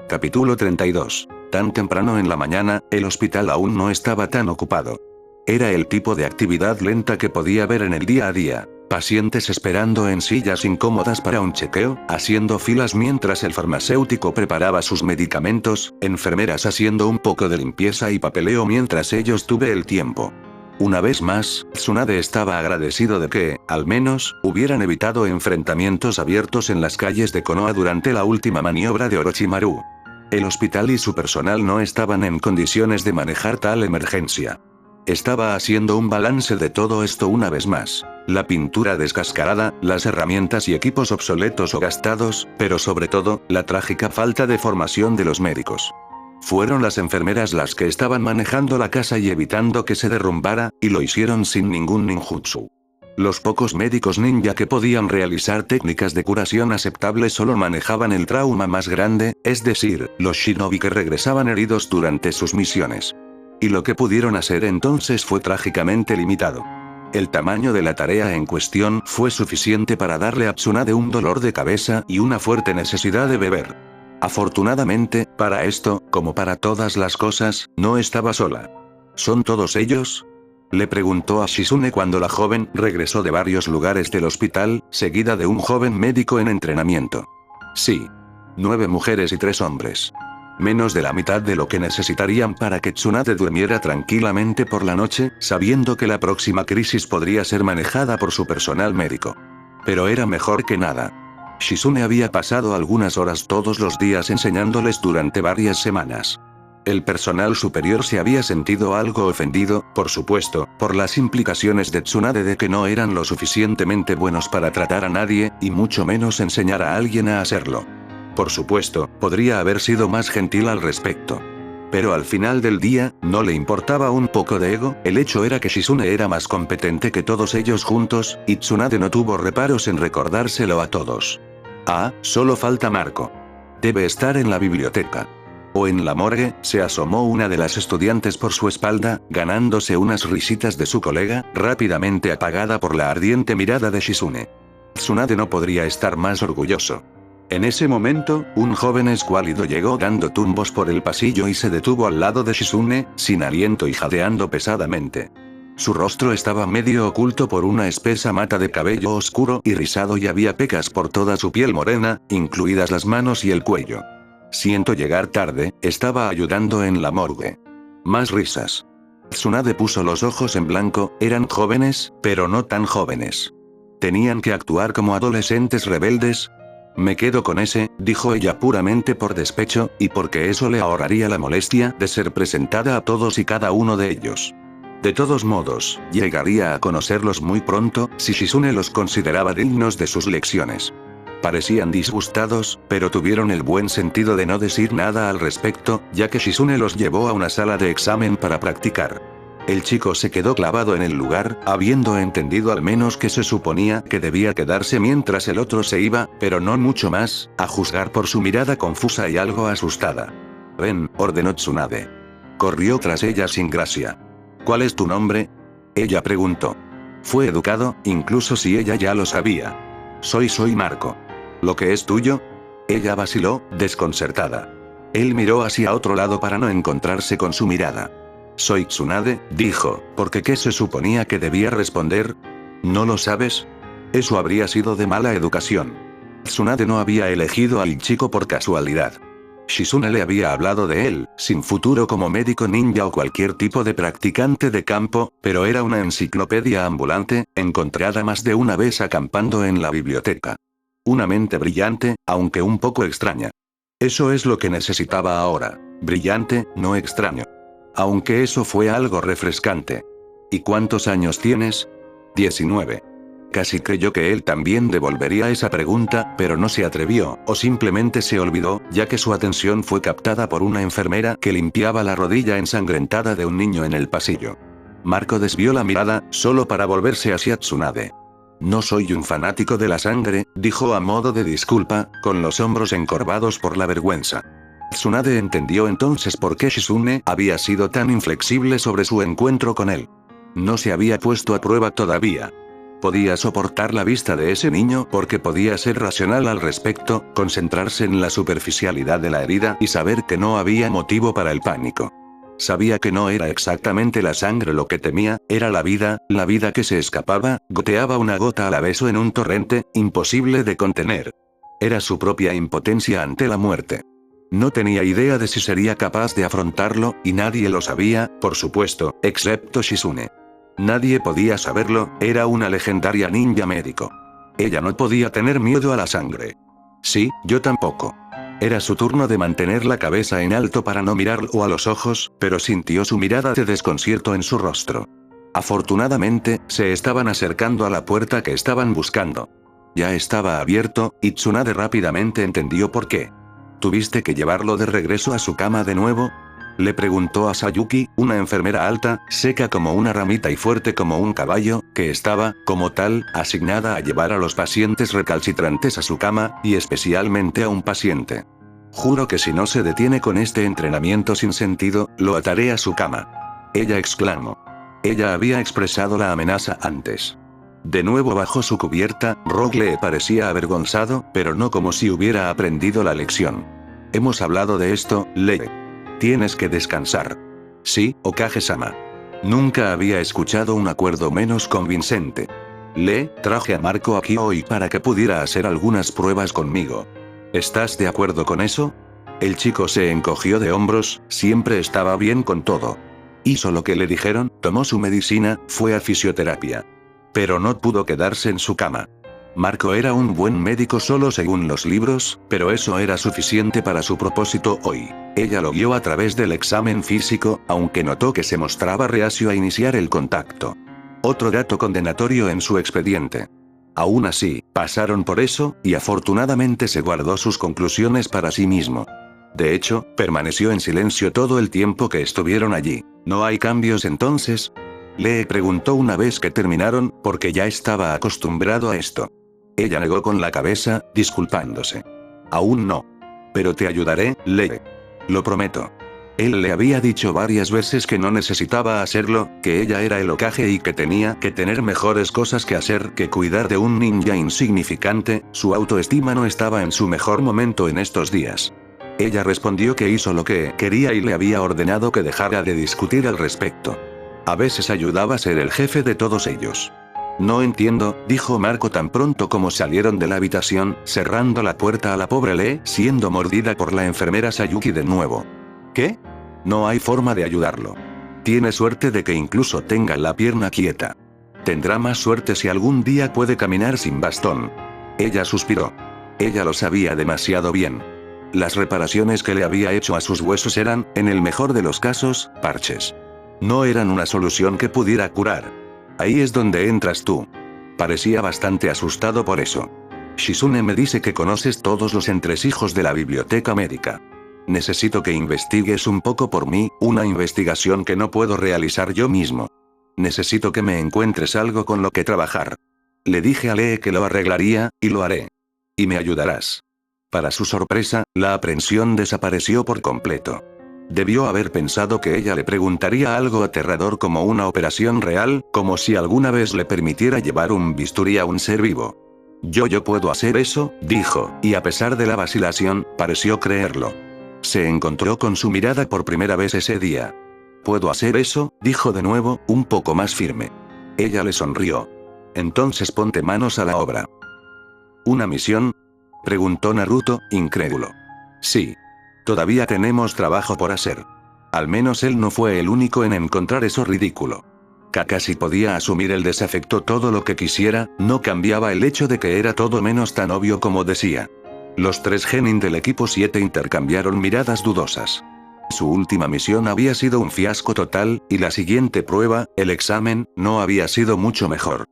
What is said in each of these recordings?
Capítulo 32. Tan temprano en la mañana, el hospital aún no estaba tan ocupado. Era el tipo de actividad lenta que podía ver en el día a día. Pacientes esperando en sillas incómodas para un chequeo, haciendo filas mientras el farmacéutico preparaba sus medicamentos, enfermeras haciendo un poco de limpieza y papeleo mientras ellos tuve el tiempo. Una vez más, Tsunade estaba agradecido de que, al menos, hubieran evitado enfrentamientos abiertos en las calles de Konoha durante la última maniobra de Orochimaru. El hospital y su personal no estaban en condiciones de manejar tal emergencia. Estaba haciendo un balance de todo esto una vez más. La pintura descascarada, las herramientas y equipos obsoletos o gastados, pero sobre todo, la trágica falta de formación de los médicos. Fueron las enfermeras las que estaban manejando la casa y evitando que se derrumbara, y lo hicieron sin ningún ninjutsu. Los pocos médicos ninja que podían realizar técnicas de curación aceptables solo manejaban el trauma más grande, es decir, los shinobi que regresaban heridos durante sus misiones. Y lo que pudieron hacer entonces fue trágicamente limitado. El tamaño de la tarea en cuestión fue suficiente para darle a Tsunade un dolor de cabeza y una fuerte necesidad de beber. Afortunadamente, para esto, como para todas las cosas, no estaba sola. ¿Son todos ellos?, le preguntó a Shizune cuando la joven regresó de varios lugares del hospital, seguida de un joven médico en entrenamiento. Sí. 9 mujeres y 3 hombres. Menos de la mitad de lo que necesitarían para que Tsunade durmiera tranquilamente por la noche, sabiendo que la próxima crisis podría ser manejada por su personal médico. Pero era mejor que nada. Shizune había pasado algunas horas todos los días enseñándoles durante varias semanas. El personal superior se había sentido algo ofendido, por supuesto, por las implicaciones de Tsunade de que no eran lo suficientemente buenos para tratar a nadie, y mucho menos enseñar a alguien a hacerlo. Por supuesto, podría haber sido más gentil al respecto. Pero al final del día, no le importaba un poco de ego, el hecho era que Shizune era más competente que todos ellos juntos, y Tsunade no tuvo reparos en recordárselo a todos. Ah, solo falta Marco. Debe estar en la biblioteca. O en la morgue, se asomó una de las estudiantes por su espalda, ganándose unas risitas de su colega, rápidamente apagada por la ardiente mirada de Shizune. Tsunade no podría estar más orgulloso. En ese momento, un joven escuálido llegó dando tumbos por el pasillo y se detuvo al lado de Shizune, sin aliento y jadeando pesadamente. Su rostro estaba medio oculto por una espesa mata de cabello oscuro y rizado y había pecas por toda su piel morena, incluidas las manos y el cuello. Siento llegar tarde, estaba ayudando en la morgue. Más risas. Tsunade puso los ojos en blanco, eran jóvenes, pero no tan jóvenes. ¿Tenían que actuar como adolescentes rebeldes? Me quedo con ese, dijo ella puramente por despecho, y porque eso le ahorraría la molestia de ser presentada a todos y cada uno de ellos. De todos modos, llegaría a conocerlos muy pronto, si Shizune los consideraba dignos de sus lecciones. Parecían disgustados, pero tuvieron el buen sentido de no decir nada al respecto, ya que Shizune los llevó a una sala de examen para practicar. El chico se quedó clavado en el lugar, habiendo entendido al menos que se suponía que debía quedarse mientras el otro se iba, pero no mucho más, a juzgar por su mirada confusa y algo asustada. Ven, ordenó Tsunade. Corrió tras ella sin gracia. ¿Cuál es tu nombre?, ella preguntó. Fue educado, incluso si ella ya lo sabía. Soy Marco. ¿Lo que es tuyo?, ella vaciló, desconcertada. Él miró hacia otro lado para no encontrarse con su mirada. Soy Tsunade, dijo, porque ¿qué se suponía que debía responder? ¿No lo sabes? Eso habría sido de mala educación. Tsunade no había elegido al chico por casualidad. Shizune le había hablado de él, sin futuro como médico ninja o cualquier tipo de practicante de campo, pero era una enciclopedia ambulante, encontrada más de una vez acampando en la biblioteca. Una mente brillante, aunque un poco extraña. Eso es lo que necesitaba ahora. Brillante, no extraño. Aunque eso fue algo refrescante. ¿Y cuántos años tienes? 19. Casi creyó que él también devolvería esa pregunta, pero no se atrevió, o simplemente se olvidó, ya que su atención fue captada por una enfermera que limpiaba la rodilla ensangrentada de un niño en el pasillo. Marco desvió la mirada, solo para volverse hacia Tsunade. No soy un fanático de la sangre, dijo a modo de disculpa, con los hombros encorvados por la vergüenza. Tsunade entendió entonces por qué Shizune había sido tan inflexible sobre su encuentro con él. No se había puesto a prueba todavía. podía soportar la vista de ese niño porque podía ser racional al respecto, concentrarse en la superficialidad de la herida y saber que no había motivo para el pánico. Sabía que no era exactamente la sangre lo que temía, era la vida que se escapaba, goteaba una gota a la vez en un torrente, imposible de contener. Era su propia impotencia ante la muerte. No tenía idea de si sería capaz de afrontarlo, y nadie lo sabía, por supuesto, excepto Shizune. Nadie podía saberlo, era una legendaria ninja médico. Ella no podía tener miedo a la sangre. Sí, yo tampoco. Era su turno de mantener la cabeza en alto para no mirarlo a los ojos, pero sintió su mirada de desconcierto en su rostro. Afortunadamente, se estaban acercando a la puerta que estaban buscando. Ya estaba abierto, y Tsunade rápidamente entendió por qué. ¿Tuviste que llevarlo de regreso a su cama de nuevo? Le preguntó a Sayuki, una enfermera alta, seca como una ramita y fuerte como un caballo, que estaba, como tal, asignada a llevar a los pacientes recalcitrantes a su cama, y especialmente a un paciente. Juro que si no se detiene con este entrenamiento sin sentido, lo ataré a su cama. Ella exclamó. Ella había expresado la amenaza antes. De nuevo bajo su cubierta, Rogue le parecía avergonzado, pero no como si hubiera aprendido la lección. Hemos hablado de esto, Lee. Tienes que descansar. Sí, Okage-sama. Nunca había escuchado un acuerdo menos convincente. Lee, traje a Marco aquí hoy para que pudiera hacer algunas pruebas conmigo. ¿Estás de acuerdo con eso? El chico se encogió de hombros, siempre estaba bien con todo. Hizo lo que le dijeron, tomó su medicina, fue a fisioterapia. Pero no pudo quedarse en su cama. Marco era un buen médico solo según los libros, pero eso era suficiente para su propósito hoy. Ella lo vio a través del examen físico, aunque notó que se mostraba reacio a iniciar el contacto. Otro dato condenatorio en su expediente. Aún así, pasaron por eso, y afortunadamente se guardó sus conclusiones para sí mismo. De hecho, permaneció en silencio todo el tiempo que estuvieron allí. ¿No hay cambios entonces? Le preguntó una vez que terminaron, porque ya estaba acostumbrado a esto. Ella negó con la cabeza, disculpándose. Aún no. Pero te ayudaré, Lee. Lo prometo. Él le había dicho varias veces que no necesitaba hacerlo, que ella era el Hokage y que tenía que tener mejores cosas que hacer que cuidar de un ninja insignificante, su autoestima no estaba en su mejor momento en estos días. Ella respondió que hizo lo que quería y le había ordenado que dejara de discutir al respecto. A veces ayudaba a ser el jefe de todos ellos. No entiendo, dijo Marco tan pronto como salieron de la habitación, cerrando la puerta a la pobre Lee, siendo mordida por la enfermera Sayuki de nuevo. ¿Qué? No hay forma de ayudarlo. Tiene suerte de que incluso tenga la pierna quieta. Tendrá más suerte si algún día puede caminar sin bastón. Ella suspiró. Ella lo sabía demasiado bien. Las reparaciones que le había hecho a sus huesos eran, en el mejor de los casos, parches. No eran una solución que pudiera curar. Ahí es donde entras tú. Parecía bastante asustado por eso. Shizune me dice que conoces todos los entresijos de la biblioteca médica. Necesito que investigues un poco por mí, una investigación que no puedo realizar yo mismo. Necesito que me encuentres algo con lo que trabajar. Le dije a Lee que lo arreglaría, y lo haré. Y me ayudarás. Para su sorpresa, la aprensión desapareció por completo. Debió haber pensado que ella le preguntaría algo aterrador como una operación real, como si alguna vez le permitiera llevar un bisturí a un ser vivo. Yo puedo hacer eso, dijo, y a pesar de la vacilación, pareció creerlo. Se encontró con su mirada por primera vez ese día. ¿Puedo hacer eso?, dijo de nuevo, un poco más firme. Ella le sonrió. Entonces ponte manos a la obra. ¿Una misión?, preguntó Naruto, incrédulo. Sí. Todavía tenemos trabajo por hacer. Al menos él no fue el único en encontrar eso ridículo. Kakashi podía asumir el desafecto todo lo que quisiera, no cambiaba el hecho de que era todo menos tan obvio como decía. Los tres genin del equipo 7 intercambiaron miradas dudosas. Su última misión había sido un fiasco total, y la siguiente prueba, el examen, no había sido mucho mejor.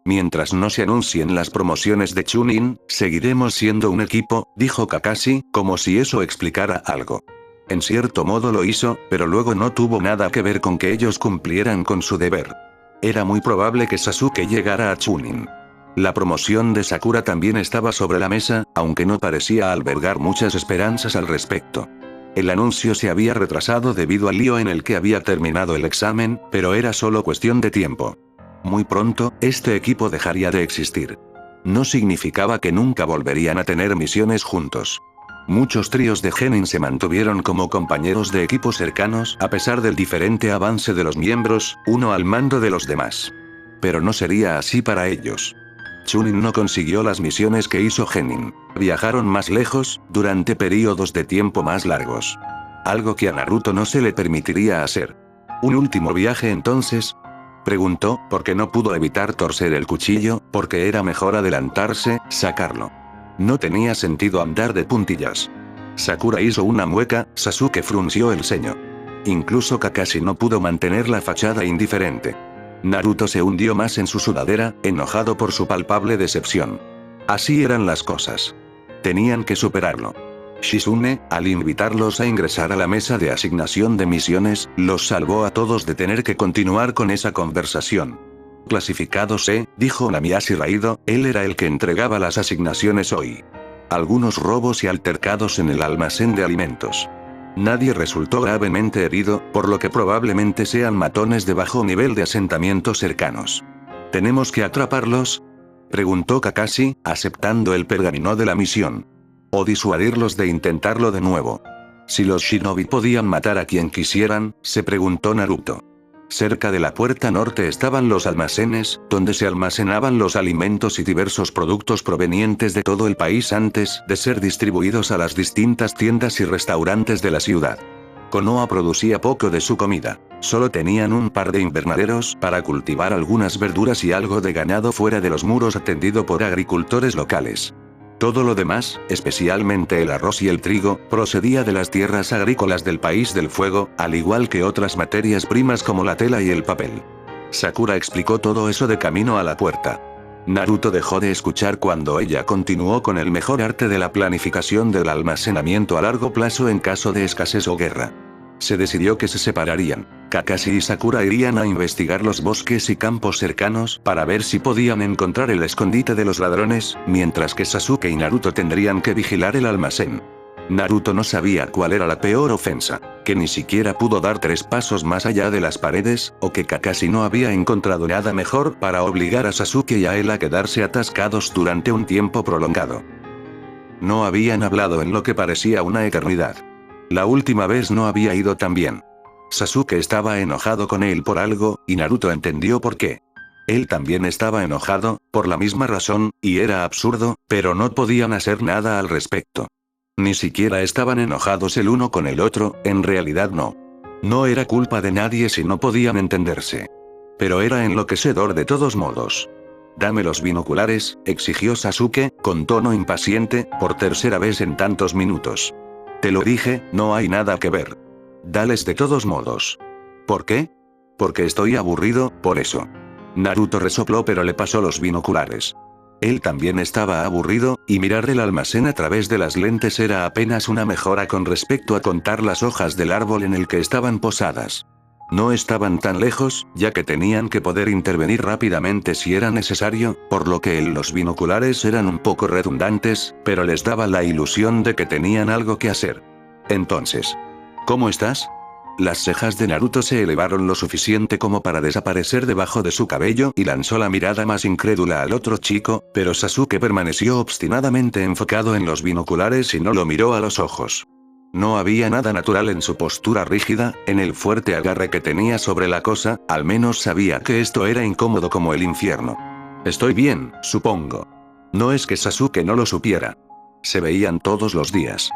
Mientras no se anuncien las promociones de Chunin, seguiremos siendo un equipo, dijo Kakashi, como si eso explicara algo. En cierto modo lo hizo, pero luego no tuvo nada que ver con que ellos cumplieran con su deber. Era muy probable que Sasuke llegara a Chunin. La promoción de Sakura también estaba sobre la mesa, aunque no parecía albergar muchas esperanzas al respecto. El anuncio se había retrasado debido al lío en el que había terminado el examen, pero era solo cuestión de tiempo. Muy pronto, este equipo dejaría de existir. No significaba que nunca volverían a tener misiones juntos. Muchos tríos de genin se mantuvieron como compañeros de equipo cercanos a pesar del diferente avance de los miembros, uno al mando de los demás. Pero no sería así para ellos. Chunin no consiguió las misiones que hizo Genin. Viajaron más lejos, durante periodos de tiempo más largos. Algo que a Naruto no se le permitiría hacer. ¿Un último viaje entonces? Preguntó, porque no pudo evitar torcer el cuchillo, porque era mejor adelantarse, sacarlo. No tenía sentido andar de puntillas. Sakura hizo una mueca, Sasuke frunció el ceño. Incluso Kakashi no pudo mantener la fachada indiferente. Naruto se hundió más en su sudadera, enojado por su palpable decepción. Así eran las cosas. Tenían que superarlo. Shizune, al invitarlos a ingresar a la mesa de asignación de misiones, los salvó a todos de tener que continuar con esa conversación. Clasificado C, dijo Namiyashi Raido, él era el que entregaba las asignaciones hoy. Algunos robos y altercados en el almacén de alimentos. Nadie resultó gravemente herido, por lo que probablemente sean matones de bajo nivel de asentamientos cercanos. ¿Tenemos que atraparlos?, preguntó Kakashi, aceptando el pergamino de la misión. O disuadirlos de intentarlo de nuevo. Si los shinobi podían matar a quien quisieran, se preguntó Naruto. Cerca de la puerta norte estaban los almacenes, donde se almacenaban los alimentos y diversos productos provenientes de todo el país antes de ser distribuidos a las distintas tiendas y restaurantes de la ciudad. Konoha producía poco de su comida. Solo tenían un par de invernaderos para cultivar algunas verduras y algo de ganado fuera de los muros atendido por agricultores locales. Todo lo demás, especialmente el arroz y el trigo, procedía de las tierras agrícolas del País del Fuego, al igual que otras materias primas como la tela y el papel. Sakura explicó todo eso de camino a la puerta. Naruto dejó de escuchar cuando ella continuó con el mejor arte de la planificación del almacenamiento a largo plazo en caso de escasez o guerra. Se decidió que se separarían. Kakashi y Sakura irían a investigar los bosques y campos cercanos para ver si podían encontrar el escondite de los ladrones, mientras que Sasuke y Naruto tendrían que vigilar el almacén. Naruto no sabía cuál era la peor ofensa, que ni siquiera pudo dar 3 pasos más allá de las paredes, o que Kakashi no había encontrado nada mejor para obligar a Sasuke y a él a quedarse atascados durante un tiempo prolongado. No habían hablado en lo que parecía una eternidad. La última vez no había ido tan bien. Sasuke estaba enojado con él por algo, y Naruto entendió por qué. Él también estaba enojado, por la misma razón, y era absurdo, pero no podían hacer nada al respecto. Ni siquiera estaban enojados el uno con el otro, en realidad no. No era culpa de nadie si no podían entenderse. Pero era enloquecedor de todos modos. «Dame los binoculares», exigió Sasuke, con tono impaciente, por tercera vez en tantos minutos. «Te lo dije, no hay nada que ver. Dales de todos modos». «¿Por qué?». «Porque estoy aburrido, por eso». Naruto resopló pero le pasó los binoculares. Él también estaba aburrido, y mirar el almacén a través de las lentes era apenas una mejora con respecto a contar las hojas del árbol en el que estaban posadas. No estaban tan lejos, ya que tenían que poder intervenir rápidamente si era necesario, por lo que los binoculares eran un poco redundantes, pero les daba la ilusión de que tenían algo que hacer. Entonces, ¿cómo estás?, Las cejas de Naruto se elevaron lo suficiente como para desaparecer debajo de su cabello y lanzó la mirada más incrédula al otro chico, pero Sasuke permaneció obstinadamente enfocado en los binoculares y no lo miró a los ojos. No había nada natural en su postura rígida, en el fuerte agarre que tenía sobre la cosa, al menos sabía que esto era incómodo como el infierno. Estoy bien, supongo. No es que Sasuke no lo supiera. Se veían todos los días.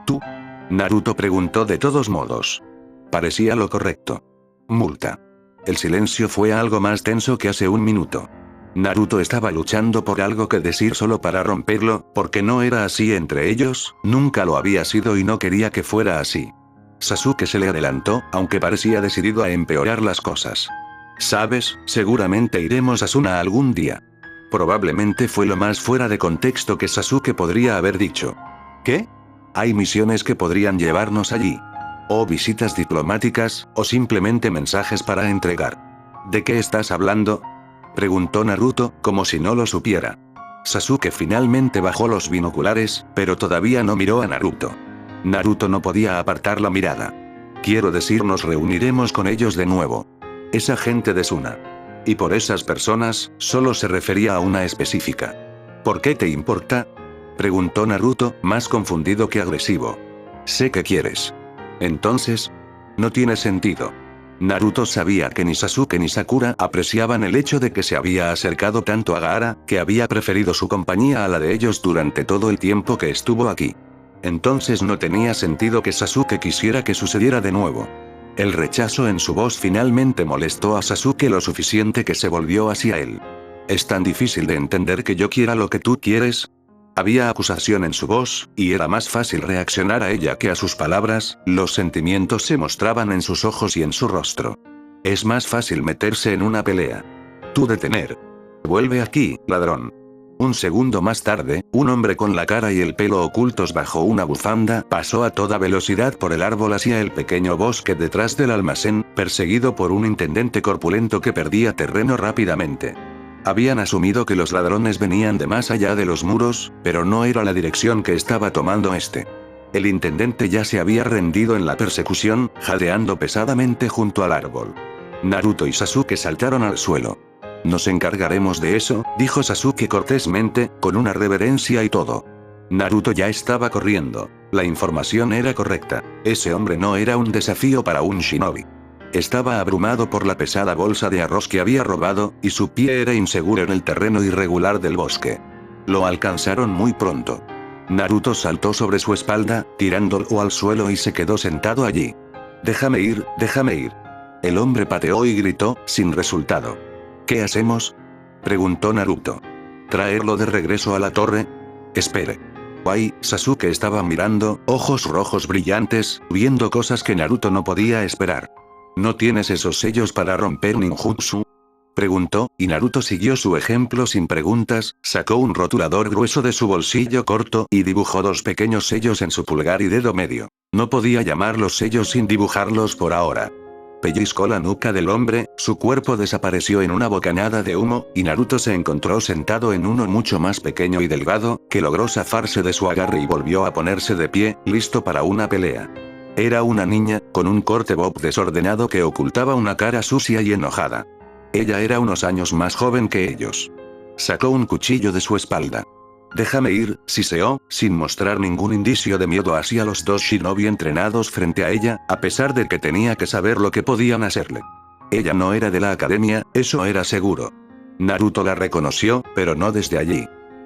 ¿Tú? Naruto preguntó de todos modos. Parecía lo correcto. Multa. El silencio fue algo más tenso que hace un minuto. Naruto estaba luchando por algo que decir solo para romperlo, porque no era así entre ellos, nunca lo había sido y no quería que fuera así. Sasuke se le adelantó, aunque parecía decidido a empeorar las cosas. ¿Sabes? Seguramente iremos a Suna algún día. Probablemente fue lo más fuera de contexto que Sasuke podría haber dicho. ¿Qué? Hay misiones que podrían llevarnos allí. O visitas diplomáticas, o simplemente mensajes para entregar. ¿De qué estás hablando?, preguntó Naruto, como si no lo supiera. Sasuke finalmente bajó los binoculares, pero todavía no miró a Naruto. Naruto no podía apartar la mirada. Quiero decir, nos reuniremos con ellos de nuevo. Esa gente de Suna. Y por esas personas, solo se refería a una específica. ¿Por qué te importa? Preguntó Naruto, más confundido que agresivo. Sé que quieres. Entonces, no tiene sentido. Naruto sabía que ni Sasuke ni Sakura apreciaban el hecho de que se había acercado tanto a Gaara, que había preferido su compañía a la de ellos durante todo el tiempo que estuvo aquí. Entonces no tenía sentido que Sasuke quisiera que sucediera de nuevo. El rechazo en su voz finalmente molestó a Sasuke lo suficiente que se volvió hacia él. ¿Es tan difícil de entender que yo quiera lo que tú quieres? Había acusación en su voz, y era más fácil reaccionar a ella que a sus palabras, los sentimientos se mostraban en sus ojos y en su rostro. Es más fácil meterse en una pelea. Tú detener. Vuelve aquí, ladrón. Un segundo más tarde, un hombre con la cara y el pelo ocultos bajo una bufanda pasó a toda velocidad por el árbol hacia el pequeño bosque detrás del almacén, perseguido por un intendente corpulento que perdía terreno rápidamente. Habían asumido que los ladrones venían de más allá de los muros, pero no era la dirección que estaba tomando este. El intendente ya se había rendido en la persecución, jadeando pesadamente junto al árbol. Naruto y Sasuke saltaron al suelo. Nos encargaremos de eso, dijo Sasuke cortésmente, con una reverencia y todo. Naruto ya estaba corriendo. La información era correcta. Ese hombre no era un desafío para un shinobi. Estaba abrumado por la pesada bolsa de arroz que había robado, y su pie era inseguro en el terreno irregular del bosque. Lo alcanzaron muy pronto. Naruto saltó sobre su espalda, tirándolo al suelo y se quedó sentado allí. Déjame ir, déjame ir. El hombre pateó y gritó, sin resultado. ¿Qué hacemos? Preguntó Naruto. ¿Traerlo de regreso a la torre? Espere. Wai, Sasuke estaba mirando, ojos rojos brillantes, viendo cosas que Naruto no podía esperar. ¿No tienes esos sellos para romper ninjutsu? Preguntó, y Naruto siguió su ejemplo sin preguntas, sacó un rotulador grueso de su bolsillo corto y dibujó dos pequeños sellos en su pulgar y dedo medio. No podía llamar los sellos sin dibujarlos por ahora. Pellizcó la nuca del hombre, su cuerpo desapareció en una bocanada de humo, y Naruto se encontró sentado en uno mucho más pequeño y delgado, que logró zafarse de su agarre y volvió a ponerse de pie, listo para una pelea. Era una niña, con un corte bob desordenado que ocultaba una cara sucia y enojada. Ella era unos años más joven que ellos. Sacó un cuchillo de su espalda. Déjame ir, siseó, sin mostrar ningún indicio de miedo hacia los dos shinobi entrenados frente a ella, a pesar de que tenía que saber lo que podían hacerle. Ella no era de la academia, eso era seguro. Naruto la reconoció, pero no desde allí.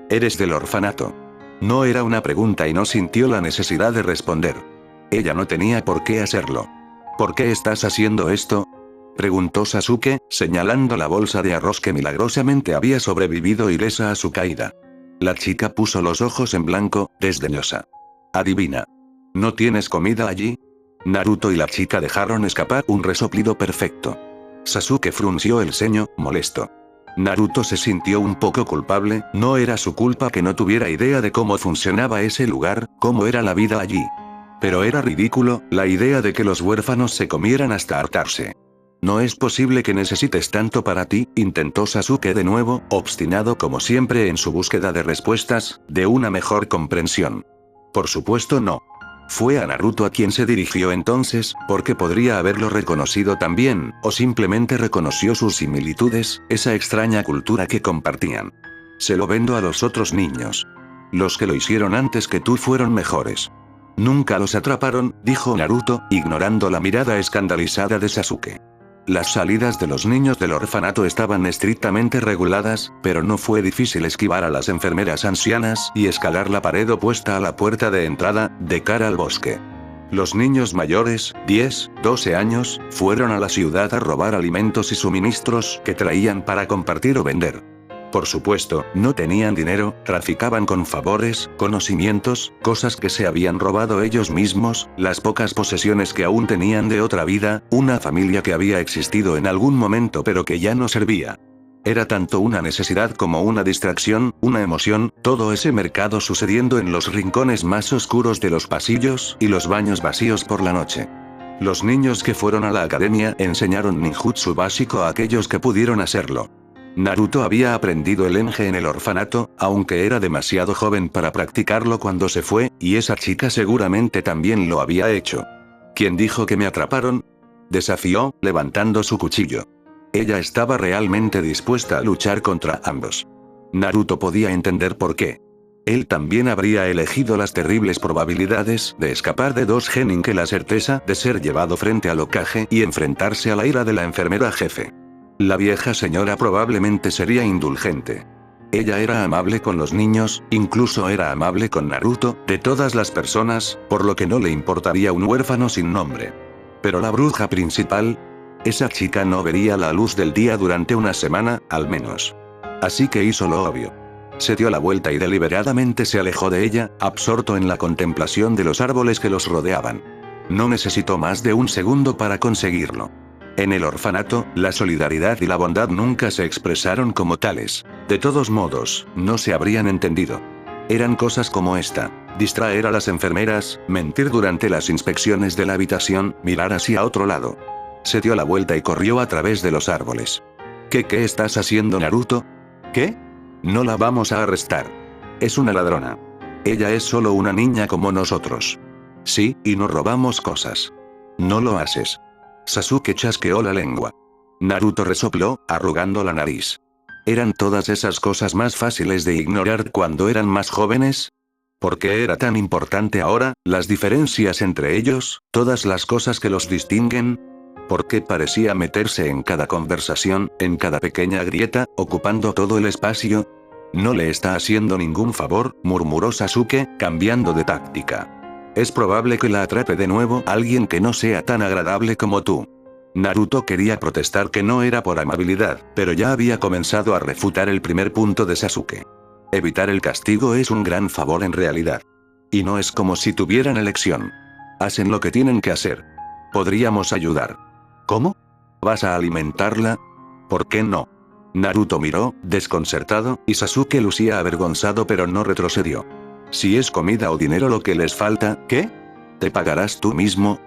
Eres del orfanato. No era una pregunta y no sintió la necesidad de responder. Ella no tenía por qué hacerlo. ¿Por qué estás haciendo esto? Preguntó Sasuke, señalando la bolsa de arroz que milagrosamente había sobrevivido ilesa a su caída. La chica puso los ojos en blanco, desdeñosa. Adivina. ¿No tienes comida allí? Naruto y la chica dejaron escapar un resoplido perfecto. Sasuke frunció el ceño, molesto. Naruto se sintió un poco culpable, no era su culpa que no tuviera idea de cómo funcionaba ese lugar, cómo era la vida allí. Pero era ridículo, la idea de que los huérfanos se comieran hasta hartarse. No es posible que necesites tanto para ti, intentó Sasuke de nuevo, obstinado como siempre en su búsqueda de respuestas, de una mejor comprensión. Por supuesto no. Fue a Naruto a quien se dirigió entonces, porque podría haberlo reconocido también, o simplemente reconoció sus similitudes, esa extraña cultura que compartían. Se lo vendo a los otros niños. Los que lo hicieron antes que tú fueron mejores. Nunca los atraparon, dijo Naruto, ignorando la mirada escandalizada de Sasuke. Las salidas de los niños del orfanato estaban estrictamente reguladas, pero no fue difícil esquivar a las enfermeras ancianas y escalar la pared opuesta a la puerta de entrada, de cara al bosque. Los niños mayores, 10, 12 años, fueron a la ciudad a robar alimentos y suministros que traían para compartir o vender. Por supuesto, no tenían dinero, traficaban con favores, conocimientos, cosas que se habían robado ellos mismos, las pocas posesiones que aún tenían de otra vida, una familia que había existido en algún momento pero que ya no servía. Era tanto una necesidad como una distracción, una emoción, todo ese mercado sucediendo en los rincones más oscuros de los pasillos y los baños vacíos por la noche. Los niños que fueron a la academia enseñaron ninjutsu básico a aquellos que pudieron hacerlo. Naruto había aprendido el Enge en el orfanato, aunque era demasiado joven para practicarlo cuando se fue, y esa chica seguramente también lo había hecho. ¿Quién dijo que me atraparon? Desafió, levantando su cuchillo. Ella estaba realmente dispuesta a luchar contra ambos. Naruto podía entender por qué. Él también habría elegido las terribles probabilidades de escapar de dos genin que la certeza de ser llevado frente al Hokage y enfrentarse a la ira de la enfermera jefe. La vieja señora probablemente sería indulgente. Ella era amable con los niños, incluso era amable con Naruto, de todas las personas, por lo que no le importaría un huérfano sin nombre. Pero la bruja principal, esa chica no vería la luz del día durante una semana, al menos. Así que hizo lo obvio. Se dio la vuelta y deliberadamente se alejó de ella, absorto en la contemplación de los árboles que los rodeaban. No necesitó más de un segundo para conseguirlo. En el orfanato, la solidaridad y la bondad nunca se expresaron como tales. De todos modos, no se habrían entendido. Eran cosas como esta: distraer a las enfermeras, mentir durante las inspecciones de la habitación, mirar hacia otro lado. Se dio la vuelta y corrió a través de los árboles. ¿Qué estás haciendo, Naruto? ¿Qué? No la vamos a arrestar. Es una ladrona. Ella es solo una niña como nosotros. Sí, y no robamos cosas. No lo haces. Sasuke chasqueó la lengua. Naruto resopló, arrugando la nariz. ¿Eran todas esas cosas más fáciles de ignorar cuando eran más jóvenes? ¿Por qué era tan importante ahora, las diferencias entre ellos, todas las cosas que los distinguen? ¿Por qué parecía meterse en cada conversación, en cada pequeña grieta, ocupando todo el espacio? No le está haciendo ningún favor, murmuró Sasuke, cambiando de táctica. Es probable que la atrape de nuevo alguien que no sea tan agradable como tú. Naruto quería protestar que no era por amabilidad, pero ya había comenzado a refutar el primer punto de Sasuke. Evitar el castigo es un gran favor en realidad. Y no es como si tuvieran elección. Hacen lo que tienen que hacer. Podríamos ayudar. ¿Cómo? ¿Vas a alimentarla? ¿Por qué no? Naruto miró, desconcertado, y Sasuke lucía avergonzado pero no retrocedió. Si es comida o dinero lo que les falta, ¿qué? ¿Te pagarás tú mismo?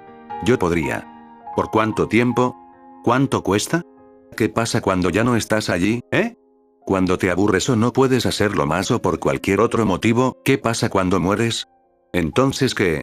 Yo podría. ¿Por cuánto tiempo? ¿Cuánto cuesta? ¿Qué pasa cuando ya no estás allí, Cuando te aburres o no puedes hacerlo más o por cualquier otro motivo, ¿qué pasa cuando mueres? ¿Entonces qué?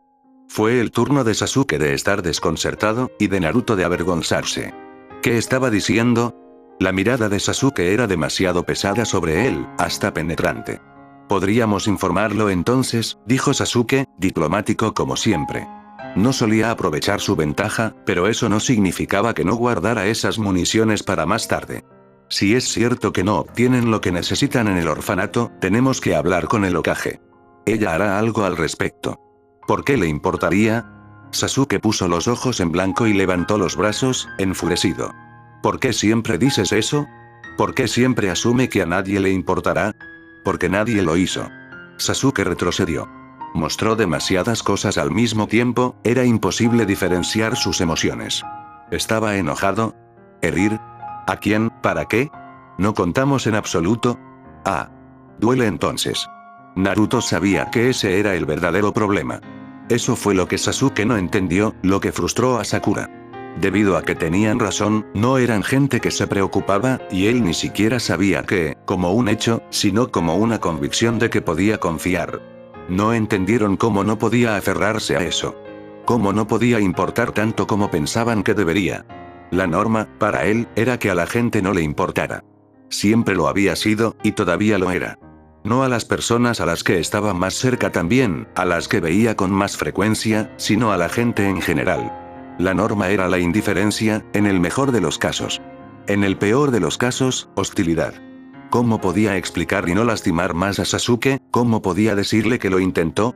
Fue el turno de Sasuke de estar desconcertado, y de Naruto de avergonzarse. ¿Qué estaba diciendo? La mirada de Sasuke era demasiado pesada sobre él, hasta penetrante. Podríamos informarlo entonces, dijo Sasuke, diplomático como siempre. No solía aprovechar su ventaja, pero eso no significaba que no guardara esas municiones para más tarde. Si es cierto que no obtienen lo que necesitan en el orfanato, tenemos que hablar con el Hokage. Ella hará algo al respecto. ¿Por qué le importaría? Sasuke puso los ojos en blanco y levantó los brazos, enfurecido. ¿Por qué siempre dices eso? ¿Por qué siempre asume que a nadie le importará? Porque nadie lo hizo. Sasuke retrocedió. Mostró demasiadas cosas al mismo tiempo, era imposible diferenciar sus emociones. ¿Estaba enojado? ¿Herir? ¿A quién? ¿Para qué? ¿No contamos en absoluto? Ah. Duele entonces. Naruto sabía que ese era el verdadero problema. Eso fue lo que Sasuke no entendió, lo que frustró a Sakura. Debido a que tenían razón, no eran gente que se preocupaba, y él ni siquiera sabía que, como un hecho, sino como una convicción de que podía confiar. No entendieron cómo no podía aferrarse a eso. Cómo no podía importar tanto como pensaban que debería. La norma, para él, era que a la gente no le importara. Siempre lo había sido, y todavía lo era. No a las personas a las que estaba más cerca también, a las que veía con más frecuencia, sino a la gente en general. La norma era la indiferencia, en el mejor de los casos. En el peor de los casos, hostilidad. ¿Cómo podía explicar y no lastimar más a Sasuke? ¿Cómo podía decirle que lo intentó,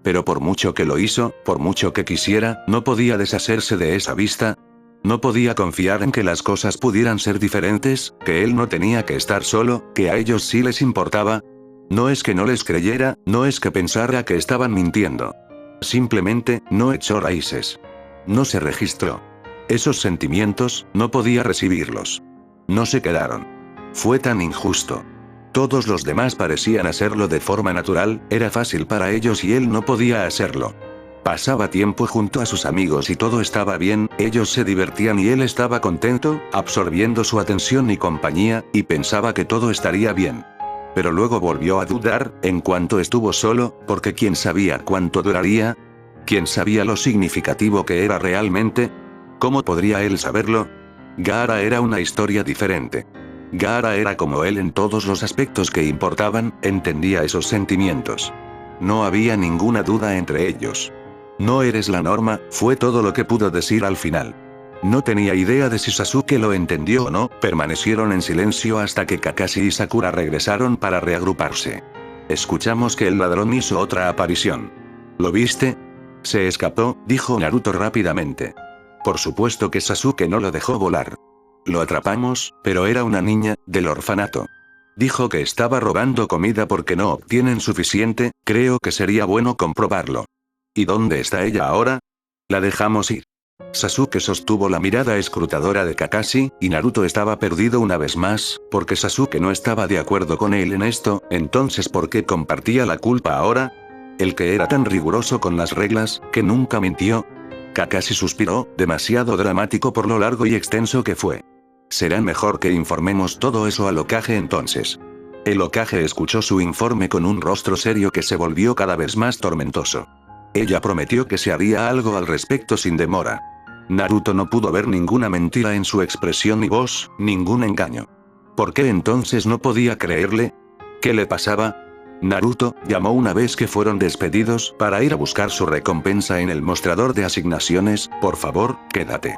pero por mucho que lo hizo, por mucho que quisiera, no podía deshacerse de esa vista? ¿No podía confiar en que las cosas pudieran ser diferentes, que él no tenía que estar solo, que a ellos sí les importaba? No es que no les creyera, no es que pensara que estaban mintiendo. Simplemente, no echó raíces. No se registró. Esos sentimientos, no podía recibirlos. No se quedaron. Fue tan injusto. Todos los demás parecían hacerlo de forma natural, era fácil para ellos y él no podía hacerlo. Pasaba tiempo junto a sus amigos y todo estaba bien, ellos se divertían y él estaba contento, absorbiendo su atención y compañía, y pensaba que todo estaría bien. Pero luego volvió a dudar, en cuanto estuvo solo, porque ¿quién sabía cuánto duraría? ¿Quién sabía lo significativo que era realmente? ¿Cómo podría él saberlo? Gaara era una historia diferente. Gaara era como él en todos los aspectos que importaban, entendía esos sentimientos. No había ninguna duda entre ellos. No eres la norma, fue todo lo que pudo decir al final. No tenía idea de si Sasuke lo entendió o no, permanecieron en silencio hasta que Kakashi y Sakura regresaron para reagruparse. Escuchamos que el ladrón hizo otra aparición. ¿Lo viste? Se escapó, dijo Naruto rápidamente. Por supuesto que Sasuke no lo dejó volar. Lo atrapamos, pero era una niña, del orfanato. Dijo que estaba robando comida porque no obtienen suficiente, creo que sería bueno comprobarlo. ¿Y dónde está ella ahora? La dejamos ir. Sasuke sostuvo la mirada escrutadora de Kakashi, y Naruto estaba perdido una vez más, porque Sasuke no estaba de acuerdo con él en esto, entonces ¿por qué compartía la culpa ahora? El que era tan riguroso con las reglas, que nunca mintió. Kakashi suspiró, demasiado dramático por lo largo y extenso que fue. Será mejor que informemos todo eso al Hokage entonces. El Hokage escuchó su informe con un rostro serio que se volvió cada vez más tormentoso. Ella prometió que se haría algo al respecto sin demora. Naruto no pudo ver ninguna mentira en su expresión y voz, ningún engaño. ¿Por qué entonces no podía creerle? ¿Qué le pasaba? Naruto llamó una vez que fueron despedidos para ir a buscar su recompensa en el mostrador de asignaciones, por favor, quédate.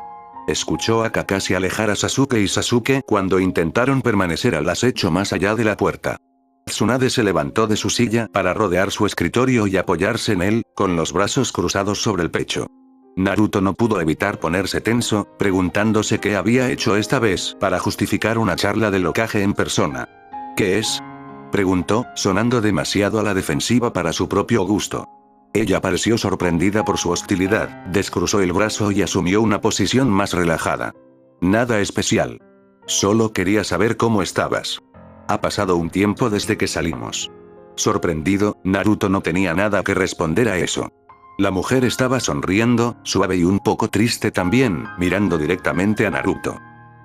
Escuchó a Kakashi alejar a Sasuke y Sasuke cuando intentaron permanecer al acecho más allá de la puerta. Tsunade se levantó de su silla para rodear su escritorio y apoyarse en él, con los brazos cruzados sobre el pecho. Naruto no pudo evitar ponerse tenso, preguntándose qué había hecho esta vez para justificar una charla del Hokage en persona. ¿Qué es? Preguntó, sonando demasiado a la defensiva para su propio gusto. Ella pareció sorprendida por su hostilidad, descruzó el brazo y asumió una posición más relajada. Nada especial. Solo quería saber cómo estabas. Ha pasado un tiempo desde que salimos. Sorprendido, Naruto no tenía nada que responder a eso. La mujer estaba sonriendo, suave y un poco triste también, mirando directamente a Naruto.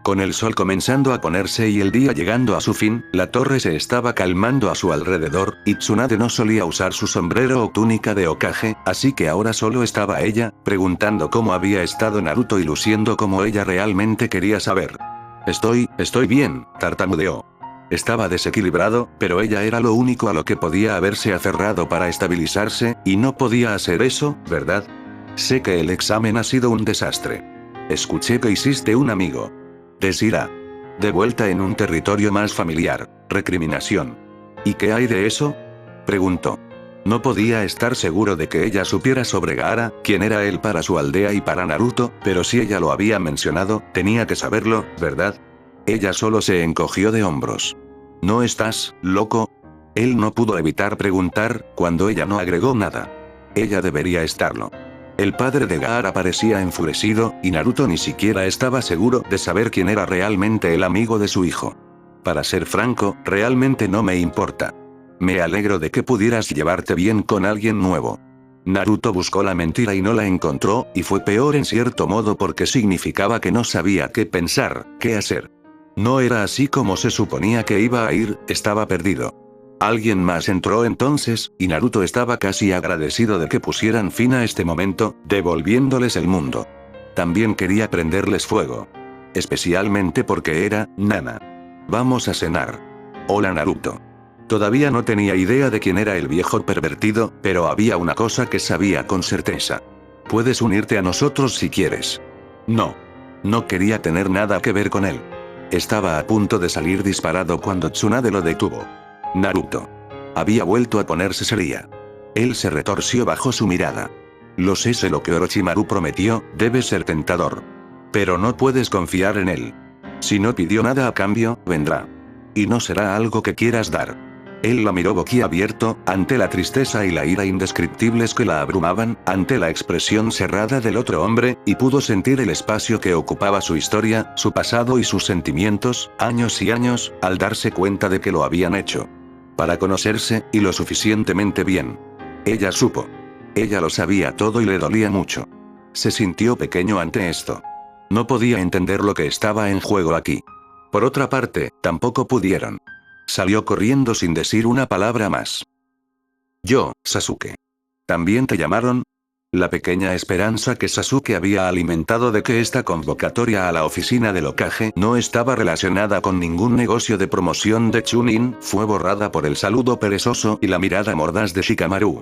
Con el sol comenzando a ponerse y el día llegando a su fin, la torre se estaba calmando a su alrededor, y Tsunade no solía usar su sombrero o túnica de Hokage, así que ahora solo estaba ella, preguntando cómo había estado Naruto y luciendo como ella realmente quería saber. Estoy bien, tartamudeó. Estaba desequilibrado, pero ella era lo único a lo que podía haberse aferrado para estabilizarse, y no podía hacer eso, ¿verdad? Sé que el examen ha sido un desastre. Escuché que hiciste un amigo. Desira. De vuelta en un territorio más familiar. Recriminación. ¿Y qué hay de eso? Preguntó. No podía estar seguro de que ella supiera sobre Gaara, quién era él para su aldea y para Naruto, pero si ella lo había mencionado, tenía que saberlo, ¿verdad? Ella solo se encogió de hombros. ¿No estás, loco? Él no pudo evitar preguntar, cuando ella no agregó nada. Ella debería estarlo. El padre de Gaara parecía enfurecido, y Naruto ni siquiera estaba seguro de saber quién era realmente el amigo de su hijo. Para ser franco, realmente no me importa. Me alegro de que pudieras llevarte bien con alguien nuevo. Naruto buscó la mentira y no la encontró, y fue peor en cierto modo porque significaba que no sabía qué pensar, qué hacer. No era así como se suponía que iba a ir, estaba perdido. Alguien más entró entonces, y Naruto estaba casi agradecido de que pusieran fin a este momento, devolviéndoles el mundo. También quería prenderles fuego. Especialmente porque era Nana. Vamos a cenar. Hola Naruto. Todavía no tenía idea de quién era el viejo pervertido, pero había una cosa que sabía con certeza. Puedes unirte a nosotros si quieres. No. No quería tener nada que ver con él. Estaba a punto de salir disparado cuando Tsunade lo detuvo. Naruto. Había vuelto a ponerse seria. Él se retorció bajo su mirada. Lo sé lo que Orochimaru prometió, debe ser tentador. Pero no puedes confiar en él. Si no pidió nada a cambio, vendrá. Y no será algo que quieras dar. Él la miró boquiabierto, ante la tristeza y la ira indescriptibles que la abrumaban, ante la expresión cerrada del otro hombre, y pudo sentir el espacio que ocupaba su historia, su pasado y sus sentimientos, años y años, al darse cuenta de que lo habían hecho. Para conocerse, y lo suficientemente bien. Ella supo. Ella lo sabía todo y le dolía mucho. Se sintió pequeño ante esto. No podía entender lo que estaba en juego aquí. Por otra parte, tampoco pudieron. Salió corriendo sin decir una palabra más. Yo, Sasuke. ¿También te llamaron? La pequeña esperanza que Sasuke había alimentado de que esta convocatoria a la oficina del Hokage no estaba relacionada con ningún negocio de promoción de Chunin fue borrada por el saludo perezoso y la mirada mordaz de Shikamaru.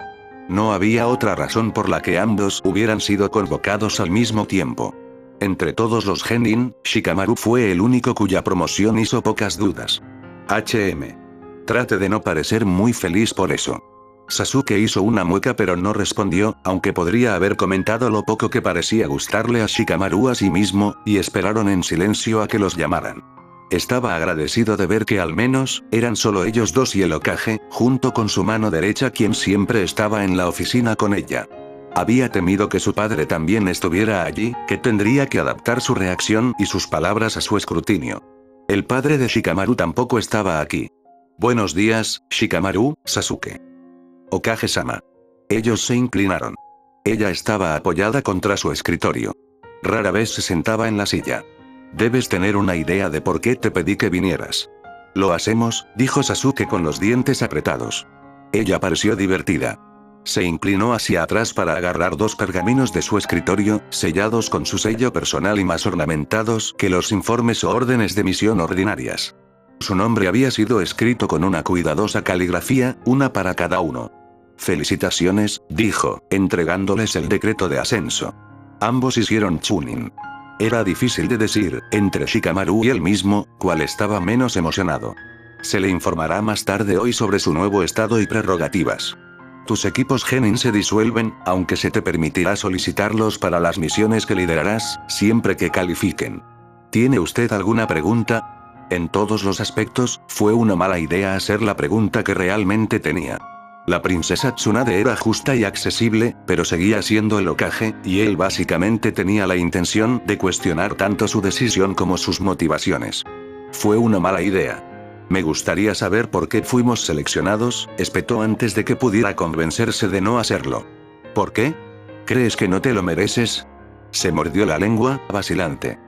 No había otra razón por la que ambos hubieran sido convocados al mismo tiempo. Entre todos los genin, Shikamaru fue el único cuya promoción hizo pocas dudas. Trate de no parecer muy feliz por eso. Sasuke hizo una mueca pero no respondió, aunque podría haber comentado lo poco que parecía gustarle a Shikamaru a sí mismo, y esperaron en silencio a que los llamaran. Estaba agradecido de ver que al menos, eran solo ellos dos y el Hokage, junto con su mano derecha quien siempre estaba en la oficina con ella. Había temido que su padre también estuviera allí, que tendría que adaptar su reacción y sus palabras a su escrutinio. El padre de Shikamaru tampoco estaba aquí. Buenos días, Shikamaru, Sasuke. Hokage-sama. Ellos se inclinaron. Ella estaba apoyada contra su escritorio. Rara vez se sentaba en la silla. Debes tener una idea de por qué te pedí que vinieras. Lo hacemos, dijo Sasuke con los dientes apretados. Ella pareció divertida. Se inclinó hacia atrás para agarrar dos pergaminos de su escritorio, sellados con su sello personal y más ornamentados que los informes o órdenes de misión ordinarias. Su nombre había sido escrito con una cuidadosa caligrafía, una para cada uno. Felicitaciones, dijo, entregándoles el decreto de ascenso. Ambos hicieron Chunin. Era difícil de decir, entre Shikamaru y él mismo, cuál estaba menos emocionado. Se le informará más tarde hoy sobre su nuevo estado y prerrogativas. Tus equipos genin se disuelven, aunque se te permitirá solicitarlos para las misiones que liderarás, siempre que califiquen. ¿Tiene usted alguna pregunta? En todos los aspectos, fue una mala idea hacer la pregunta que realmente tenía. La princesa Tsunade era justa y accesible, pero seguía siendo el Hokage, y él básicamente tenía la intención de cuestionar tanto su decisión como sus motivaciones. Fue una mala idea. Me gustaría saber por qué fuimos seleccionados, espetó antes de que pudiera convencerse de no hacerlo. ¿Por qué? ¿Crees que no te lo mereces? Se mordió la lengua, vacilante.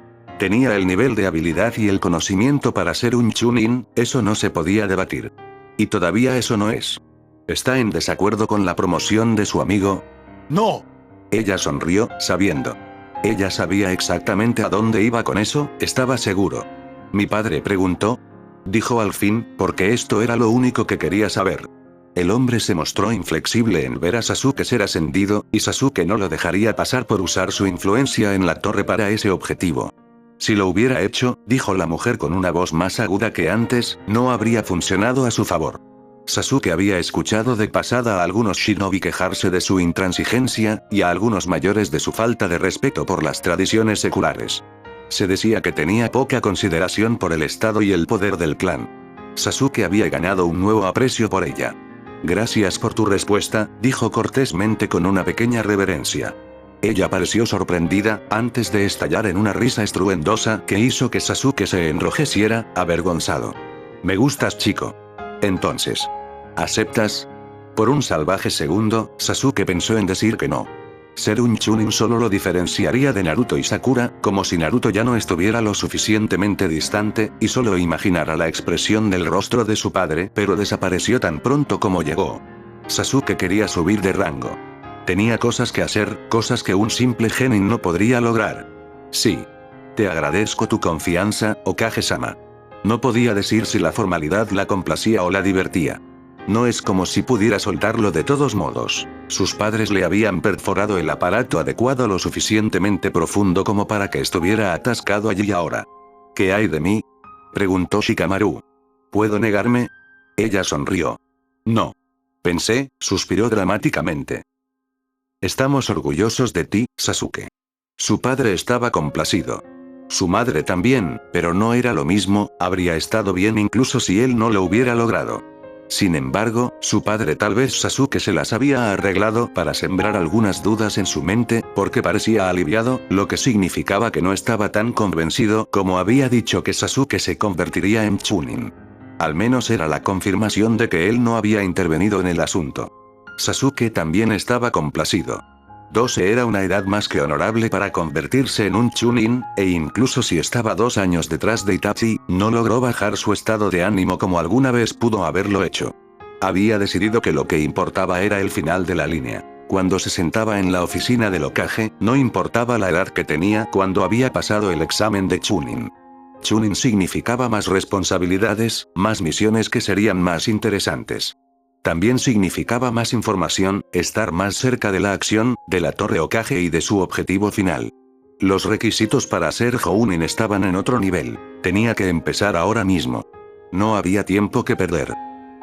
Tenía el nivel de habilidad y el conocimiento para ser un Chunin, eso no se podía debatir. Y todavía eso no es. ¿Está en desacuerdo con la promoción de su amigo? ¡No! Ella sonrió, sabiendo. Ella sabía exactamente a dónde iba con eso, estaba seguro. Mi padre preguntó. Dijo al fin, porque esto era lo único que quería saber. El hombre se mostró inflexible en ver a Sasuke ser ascendido, y Sasuke no lo dejaría pasar por usar su influencia en la torre para ese objetivo. Si lo hubiera hecho, dijo la mujer con una voz más aguda que antes, no habría funcionado a su favor. Sasuke había escuchado de pasada a algunos shinobi quejarse de su intransigencia, y a algunos mayores de su falta de respeto por las tradiciones seculares. Se decía que tenía poca consideración por el estado y el poder del clan. Sasuke había ganado un nuevo aprecio por ella. Gracias por tu respuesta, dijo cortésmente con una pequeña reverencia. Ella pareció sorprendida, antes de estallar en una risa estruendosa que hizo que Sasuke se enrojeciera, avergonzado. Me gustas, chico. Entonces, ¿aceptas? Por un salvaje segundo, Sasuke pensó en decir que no. Ser un Chunin solo lo diferenciaría de Naruto y Sakura, como si Naruto ya no estuviera lo suficientemente distante, y solo imaginara la expresión del rostro de su padre, pero desapareció tan pronto como llegó. Sasuke quería subir de rango. Tenía cosas que hacer, cosas que un simple genin no podría lograr. Sí. Te agradezco tu confianza, Hokage-sama. No podía decir si la formalidad la complacía o la divertía. No es como si pudiera soltarlo de todos modos. Sus padres le habían perforado el aparato adecuado lo suficientemente profundo como para que estuviera atascado allí ahora. ¿Qué hay de mí? Preguntó Shikamaru. ¿Puedo negarme? Ella sonrió. No. Pensé, suspiró dramáticamente. Estamos orgullosos de ti, Sasuke. Su padre estaba complacido. Su madre también, pero no era lo mismo, habría estado bien incluso si él no lo hubiera logrado. Sin embargo, su padre tal vez Sasuke se las había arreglado para sembrar algunas dudas en su mente, porque parecía aliviado, lo que significaba que no estaba tan convencido como había dicho que Sasuke se convertiría en Chunin. Al menos era la confirmación de que él no había intervenido en el asunto. Sasuke también estaba complacido. 12 era una edad más que honorable para convertirse en un Chunin, e incluso si estaba 2 años detrás de Itachi, no logró bajar su estado de ánimo como alguna vez pudo haberlo hecho. Había decidido que lo que importaba era el final de la línea. Cuando se sentaba en la oficina del Hokage, no importaba la edad que tenía cuando había pasado el examen de Chunin. Chunin significaba más responsabilidades, más misiones que serían más interesantes. También significaba más información, estar más cerca de la acción, de la Torre Hokage y de su objetivo final. Los requisitos para ser Jounin estaban en otro nivel. Tenía que empezar ahora mismo. No había tiempo que perder.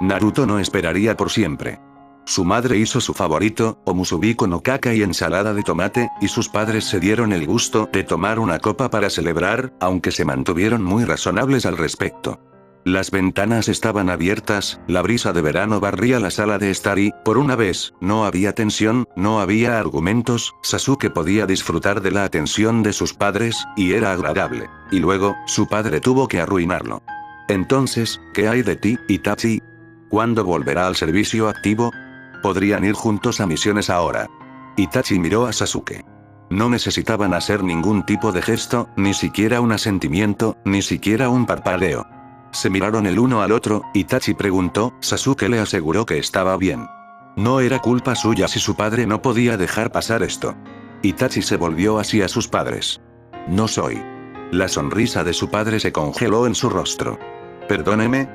Naruto no esperaría por siempre. Su madre hizo su favorito, omusubi con okaka y ensalada de tomate, y sus padres se dieron el gusto de tomar una copa para celebrar, aunque se mantuvieron muy razonables al respecto. Las ventanas estaban abiertas, la brisa de verano barría la sala de estar y, por una vez, no había tensión, no había argumentos, Sasuke podía disfrutar de la atención de sus padres, y era agradable. Y luego, su padre tuvo que arruinarlo. Entonces, ¿qué hay de ti, Itachi? ¿Cuándo volverá al servicio activo? Podrían ir juntos a misiones ahora. Itachi miró a Sasuke. No necesitaban hacer ningún tipo de gesto, ni siquiera un asentimiento, ni siquiera un parpadeo. Se miraron el uno al otro, Itachi preguntó, Sasuke le aseguró que estaba bien. No era culpa suya si su padre no podía dejar pasar esto. Itachi se volvió hacia sus padres. No soy. La sonrisa de su padre se congeló en su rostro. Perdóneme.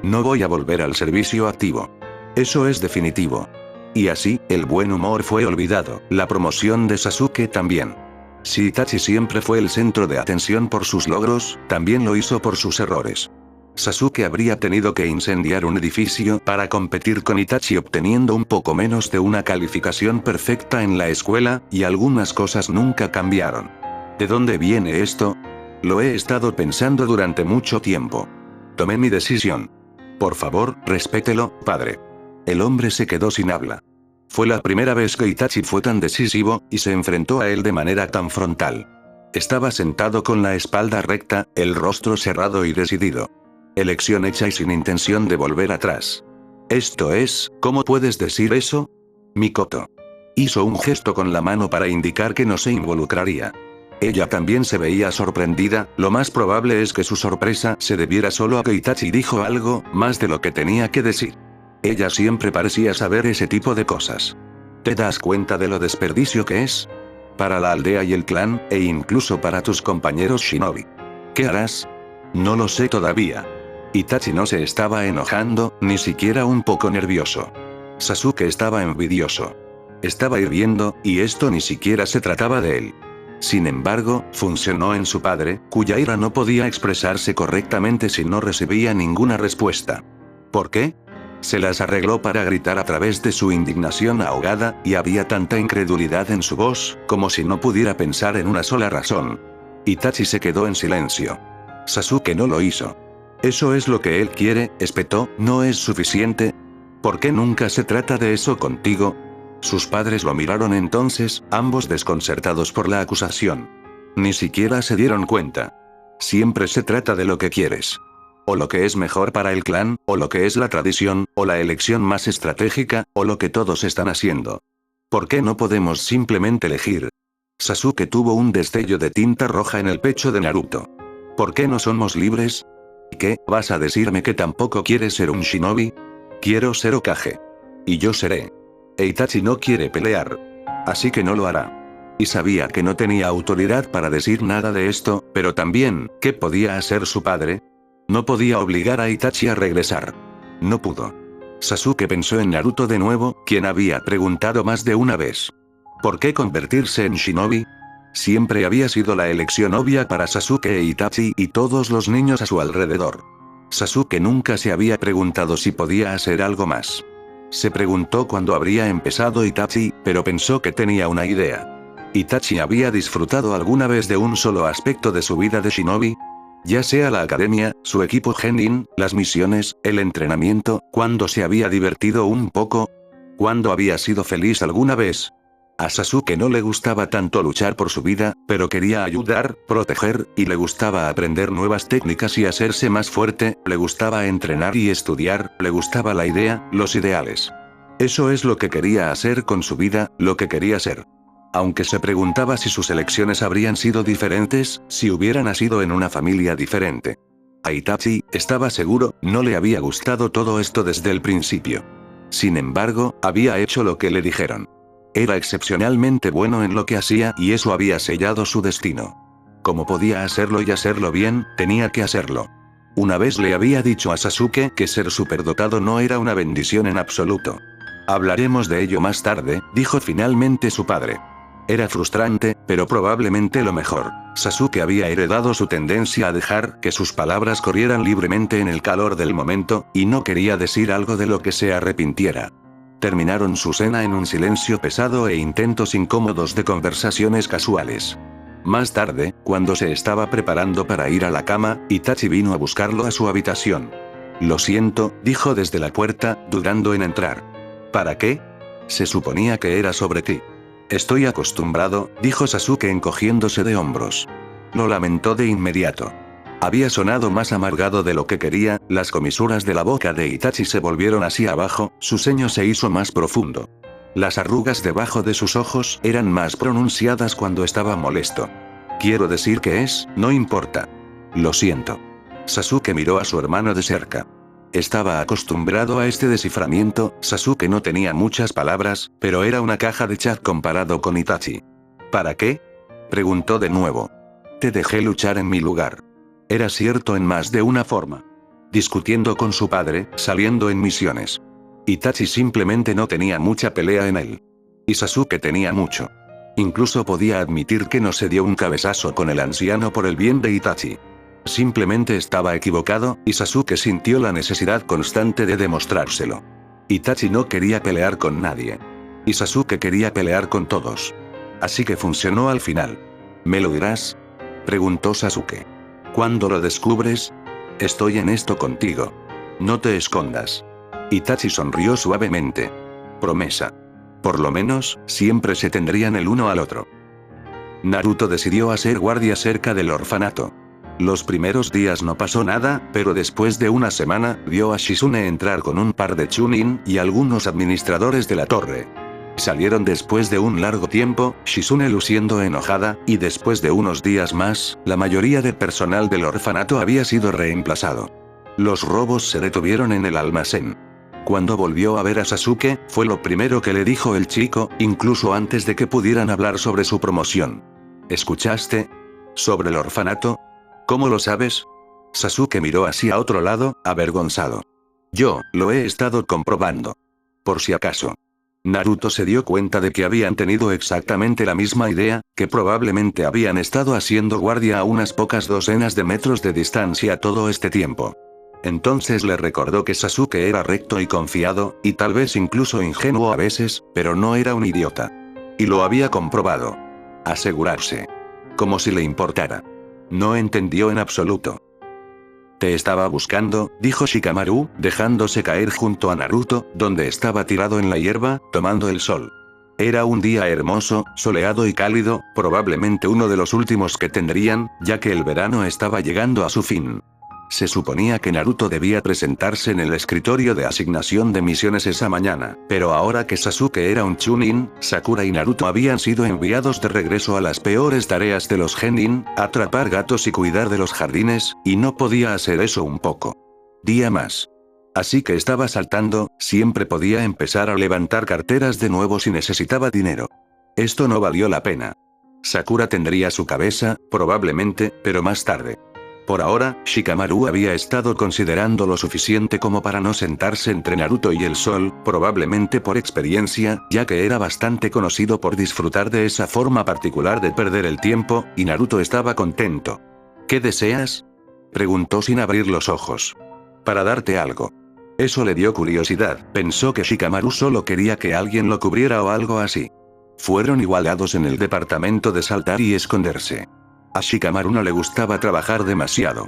No voy a volver al servicio activo. Eso es definitivo. Y así, el buen humor fue olvidado, la promoción de Sasuke también. Si Itachi siempre fue el centro de atención por sus logros, también lo hizo por sus errores. Sasuke habría tenido que incendiar un edificio para competir con Itachi obteniendo un poco menos de una calificación perfecta en la escuela, y algunas cosas nunca cambiaron. ¿De dónde viene esto? Lo he estado pensando durante mucho tiempo. Tomé mi decisión. Por favor, respételo, padre. El hombre se quedó sin habla. Fue la primera vez que Itachi fue tan decisivo, y se enfrentó a él de manera tan frontal. Estaba sentado con la espalda recta, el rostro cerrado y decidido. Elección hecha y sin intención de volver atrás. Esto es, ¿cómo puedes decir eso? Mikoto. Hizo un gesto con la mano para indicar que no se involucraría. Ella también se veía sorprendida, lo más probable es que su sorpresa se debiera solo a que Itachi dijo algo, más de lo que tenía que decir. Ella siempre parecía saber ese tipo de cosas. ¿Te das cuenta de lo desperdicio que es? Para la aldea y el clan, e incluso para tus compañeros shinobi. ¿Qué harás? No lo sé todavía. Itachi no se estaba enojando, ni siquiera un poco nervioso. Sasuke estaba envidioso. Estaba hirviendo, y esto ni siquiera se trataba de él. Sin embargo, funcionó en su padre, cuya ira no podía expresarse correctamente si no recibía ninguna respuesta. ¿Por qué? Se las arregló para gritar a través de su indignación ahogada, y había tanta incredulidad en su voz, como si no pudiera pensar en una sola razón. Itachi se quedó en silencio. Sasuke no lo hizo. Eso es lo que él quiere, espetó, ¿no es suficiente? ¿Por qué nunca se trata de eso contigo? Sus padres lo miraron entonces, ambos desconcertados por la acusación. Ni siquiera se dieron cuenta. Siempre se trata de lo que quieres. O lo que es mejor para el clan, o lo que es la tradición, o la elección más estratégica, o lo que todos están haciendo. ¿Por qué no podemos simplemente elegir? Sasuke tuvo un destello de tinta roja en el pecho de Naruto. ¿Por qué no somos libres? ¿Qué, vas a decirme que tampoco quieres ser un shinobi? Quiero ser Hokage. Y yo seré. Itachi no quiere pelear. Así que no lo hará. Y sabía que no tenía autoridad para decir nada de esto, pero también, ¿qué podía hacer su padre? No podía obligar a Itachi a regresar. No pudo. Sasuke pensó en Naruto de nuevo, quien había preguntado más de una vez. ¿Por qué convertirse en shinobi? Siempre había sido la elección obvia para Sasuke e Itachi y todos los niños a su alrededor. Sasuke nunca se había preguntado si podía hacer algo más. Se preguntó cuándo habría empezado Itachi, pero pensó que tenía una idea. ¿Itachi había disfrutado alguna vez de un solo aspecto de su vida de shinobi? Ya sea la academia, su equipo Genin, las misiones, el entrenamiento, ¿cuándo se había divertido un poco? ¿Cuándo había sido feliz alguna vez? A Sasuke no le gustaba tanto luchar por su vida, pero quería ayudar, proteger, y le gustaba aprender nuevas técnicas y hacerse más fuerte, le gustaba entrenar y estudiar, le gustaba la idea, los ideales. Eso es lo que quería hacer con su vida, lo que quería ser. Aunque se preguntaba si sus elecciones habrían sido diferentes, si hubiera nacido en una familia diferente. A Itachi, estaba seguro, no le había gustado todo esto desde el principio. Sin embargo, había hecho lo que le dijeron. Era excepcionalmente bueno en lo que hacía y eso había sellado su destino. Como podía hacerlo y hacerlo bien, tenía que hacerlo. Una vez le había dicho a Sasuke que ser superdotado no era una bendición en absoluto. Hablaremos de ello más tarde, dijo finalmente su padre. Era frustrante, pero probablemente lo mejor. Sasuke había heredado su tendencia a dejar que sus palabras corrieran libremente en el calor del momento, y no quería decir algo de lo que se arrepintiera. Terminaron su cena en un silencio pesado e intentos incómodos de conversaciones casuales. Más tarde, cuando se estaba preparando para ir a la cama, Itachi vino a buscarlo a su habitación. Lo siento, dijo desde la puerta, dudando en entrar. ¿Para qué? Se suponía que era sobre ti. Estoy acostumbrado, dijo Sasuke encogiéndose de hombros. Lo lamentó de inmediato. Había sonado más amargado de lo que quería, las comisuras de la boca de Itachi se volvieron hacia abajo, su ceño se hizo más profundo. Las arrugas debajo de sus ojos eran más pronunciadas cuando estaba molesto. Quiero decir que no importa. Lo siento. Sasuke miró a su hermano de cerca. Estaba acostumbrado a este desciframiento, Sasuke no tenía muchas palabras, pero era una caja de chat comparado con Itachi. ¿Para qué? Preguntó de nuevo. Te dejé luchar en mi lugar. Era cierto en más de una forma. Discutiendo con su padre, saliendo en misiones. Itachi simplemente no tenía mucha pelea en él. Y Sasuke tenía mucho. Incluso podía admitir que no se dio un cabezazo con el anciano por el bien de Itachi. Simplemente estaba equivocado, y Sasuke sintió la necesidad constante de demostrárselo. Itachi no quería pelear con nadie. Y Sasuke quería pelear con todos. Así que funcionó al final. ¿Me lo dirás? Preguntó Sasuke. ¿Cuándo lo descubres? Estoy en esto contigo. No te escondas. Itachi sonrió suavemente. Promesa. Por lo menos, siempre se tendrían el uno al otro. Naruto decidió hacer guardia cerca del orfanato. Los primeros días no pasó nada, pero después de una semana, vio a Shizune entrar con un par de Chunin y algunos administradores de la torre. Salieron después de un largo tiempo, Shizune luciendo enojada, y después de unos días más, la mayoría del personal del orfanato había sido reemplazado. Los robos se detuvieron en el almacén. Cuando volvió a ver a Sasuke, fue lo primero que le dijo el chico, incluso antes de que pudieran hablar sobre su promoción. ¿Escuchaste? ¿Sobre el orfanato? ¿Cómo lo sabes? Sasuke miró hacia otro lado, avergonzado. Yo, lo he estado comprobando. Por si acaso. Naruto se dio cuenta de que habían tenido exactamente la misma idea, que probablemente habían estado haciendo guardia a unas pocas docenas de metros de distancia todo este tiempo. Entonces le recordó que Sasuke era recto y confiado, y tal vez incluso ingenuo a veces, pero no era un idiota. Y lo había comprobado. Asegurarse. Como si le importara. No entendió en absoluto. Te estaba buscando, dijo Shikamaru, dejándose caer junto a Naruto, donde estaba tirado en la hierba, tomando el sol. Era un día hermoso, soleado y cálido, probablemente uno de los últimos que tendrían, ya que el verano estaba llegando a su fin. Se suponía que Naruto debía presentarse en el escritorio de asignación de misiones esa mañana, pero ahora que Sasuke era un Chunin, Sakura y Naruto habían sido enviados de regreso a las peores tareas de los Genin, atrapar gatos y cuidar de los jardines, y no podía hacer eso un poco. Día más. Así que estaba saltando, siempre podía empezar a levantar carteras de nuevo si necesitaba dinero. Esto no valió la pena. Sakura tendría su cabeza, probablemente, pero más tarde. Por ahora, Shikamaru había estado considerando lo suficiente como para no sentarse entre Naruto y el sol, probablemente por experiencia, ya que era bastante conocido por disfrutar de esa forma particular de perder el tiempo, y Naruto estaba contento. ¿Qué deseas? Preguntó sin abrir los ojos. Para darte algo. Eso le dio curiosidad, pensó que Shikamaru solo quería que alguien lo cubriera o algo así. Fueron igualados en el departamento de saltar y esconderse. A Shikamaru no le gustaba trabajar demasiado.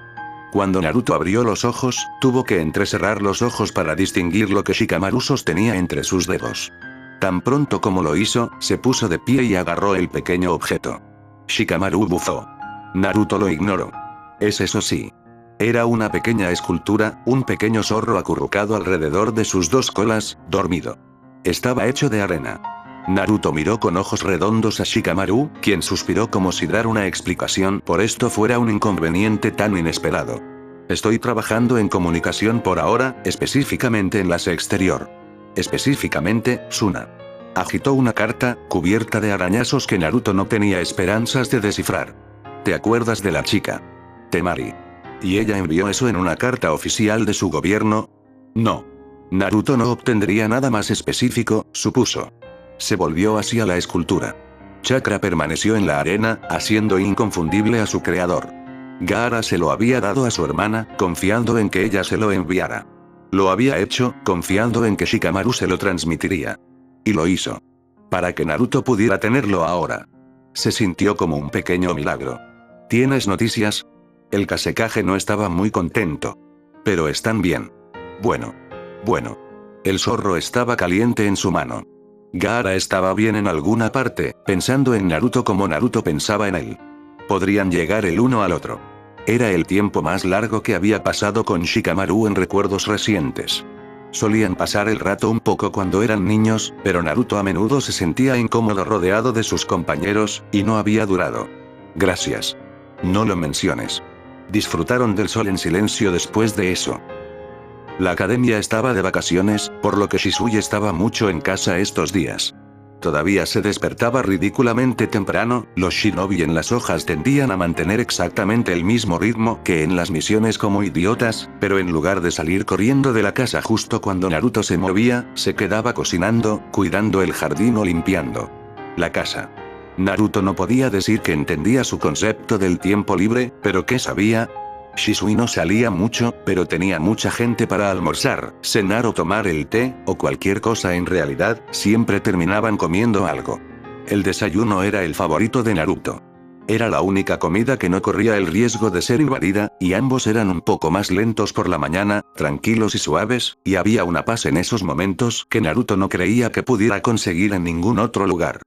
Cuando Naruto abrió los ojos, tuvo que entrecerrar los ojos para distinguir lo que Shikamaru sostenía entre sus dedos. Tan pronto como lo hizo, se puso de pie y agarró el pequeño objeto. Shikamaru bufó. Naruto lo ignoró. Eso sí. Era una pequeña escultura, un pequeño zorro acurrucado alrededor de sus dos colas, dormido. Estaba hecho de arena. Naruto miró con ojos redondos a Shikamaru, quien suspiró como si dar una explicación por esto fuera un inconveniente tan inesperado. Estoy trabajando en comunicación por ahora, específicamente enlace exterior. Específicamente, Suna. Agitó una carta, cubierta de arañazos que Naruto no tenía esperanzas de descifrar. ¿Te acuerdas de la chica? Temari. ¿Y ella envió eso en una carta oficial de su gobierno? No. Naruto no obtendría nada más específico, supuso. Se volvió hacia la escultura. Chakra permaneció en la arena, haciendo inconfundible a su creador. Gaara se lo había dado a su hermana, confiando en que ella se lo enviara. Lo había hecho, confiando en que Shikamaru se lo transmitiría. Y lo hizo. Para que Naruto pudiera tenerlo ahora. Se sintió como un pequeño milagro. ¿Tienes noticias? El Kazekage no estaba muy contento. Pero están bien. Bueno. El zorro estaba caliente en su mano. Gaara estaba bien en alguna parte, pensando en Naruto como Naruto pensaba en él. Podrían llegar el uno al otro. Era el tiempo más largo que había pasado con Shikamaru en recuerdos recientes. Solían pasar el rato un poco cuando eran niños, pero Naruto a menudo se sentía incómodo rodeado de sus compañeros, y no había durado. Gracias. No lo menciones. Disfrutaron del sol en silencio después de eso. La academia estaba de vacaciones, por lo que Shisui estaba mucho en casa estos días. Todavía se despertaba ridículamente temprano, los shinobi en las hojas tendían a mantener exactamente el mismo ritmo que en las misiones como idiotas, pero en lugar de salir corriendo de la casa justo cuando Naruto se movía, se quedaba cocinando, cuidando el jardín o limpiando la casa. Naruto no podía decir que entendía su concepto del tiempo libre, pero ¿qué sabía? Shisui no salía mucho, pero tenía mucha gente para almorzar, cenar o tomar el té, o cualquier cosa en realidad, siempre terminaban comiendo algo. El desayuno era el favorito de Naruto. Era la única comida que no corría el riesgo de ser invadida, y ambos eran un poco más lentos por la mañana, tranquilos y suaves, y había una paz en esos momentos que Naruto no creía que pudiera conseguir en ningún otro lugar.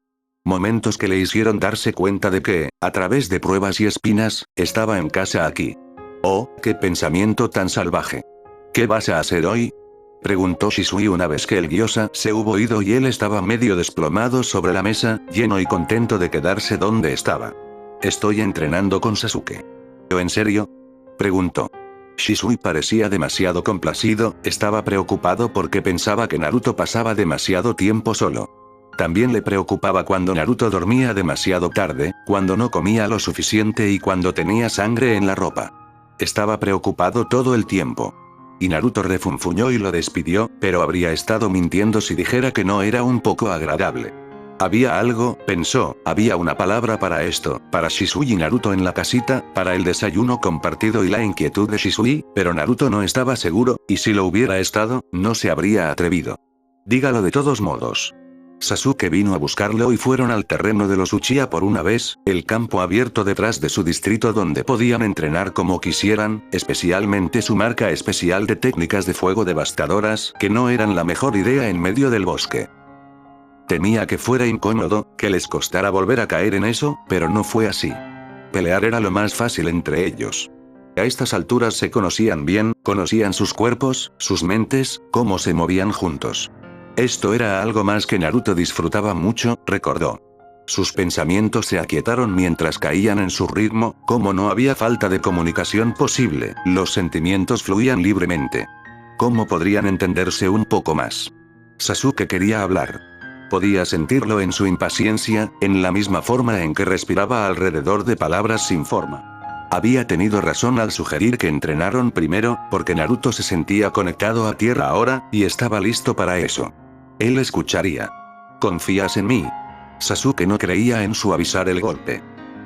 Momentos que le hicieron darse cuenta de que, a través de pruebas y espinas, estaba en casa aquí. Oh, qué pensamiento tan salvaje. ¿Qué vas a hacer hoy? Preguntó Shisui una vez que el gyoza se hubo ido y él estaba medio desplomado sobre la mesa, lleno y contento de quedarse donde estaba. Estoy entrenando con Sasuke. ¿O en serio? Preguntó. Shisui parecía demasiado complacido, estaba preocupado porque pensaba que Naruto pasaba demasiado tiempo solo. También le preocupaba cuando Naruto dormía demasiado tarde, cuando no comía lo suficiente y cuando tenía sangre en la ropa. Estaba preocupado todo el tiempo. Y Naruto refunfuñó y lo despidió, pero habría estado mintiendo si dijera que no era un poco agradable. Había algo, pensó, había una palabra para esto, para Shisui y Naruto en la casita, para el desayuno compartido y la inquietud de Shisui, pero Naruto no estaba seguro, y si lo hubiera estado, no se habría atrevido. Dígalo de todos modos. Sasuke vino a buscarlo y fueron al terreno de los Uchiha por una vez, el campo abierto detrás de su distrito donde podían entrenar como quisieran, especialmente su marca especial de técnicas de fuego devastadoras, que no eran la mejor idea en medio del bosque. Temía que fuera incómodo, que les costara volver a caer en eso, pero no fue así. Pelear era lo más fácil entre ellos. A estas alturas se conocían bien, conocían sus cuerpos, sus mentes, cómo se movían juntos. Esto era algo más que Naruto disfrutaba mucho, recordó. Sus pensamientos se aquietaron mientras caían en su ritmo, como no había falta de comunicación posible, los sentimientos fluían libremente. ¿Cómo podrían entenderse un poco más? Sasuke quería hablar. Podía sentirlo en su impaciencia, en la misma forma en que respiraba alrededor de palabras sin forma. Había tenido razón al sugerir que entrenaron primero, porque Naruto se sentía conectado a tierra ahora, y estaba listo para eso. Él escucharía. ¿Confías en mí? Sasuke no creía en suavizar el golpe.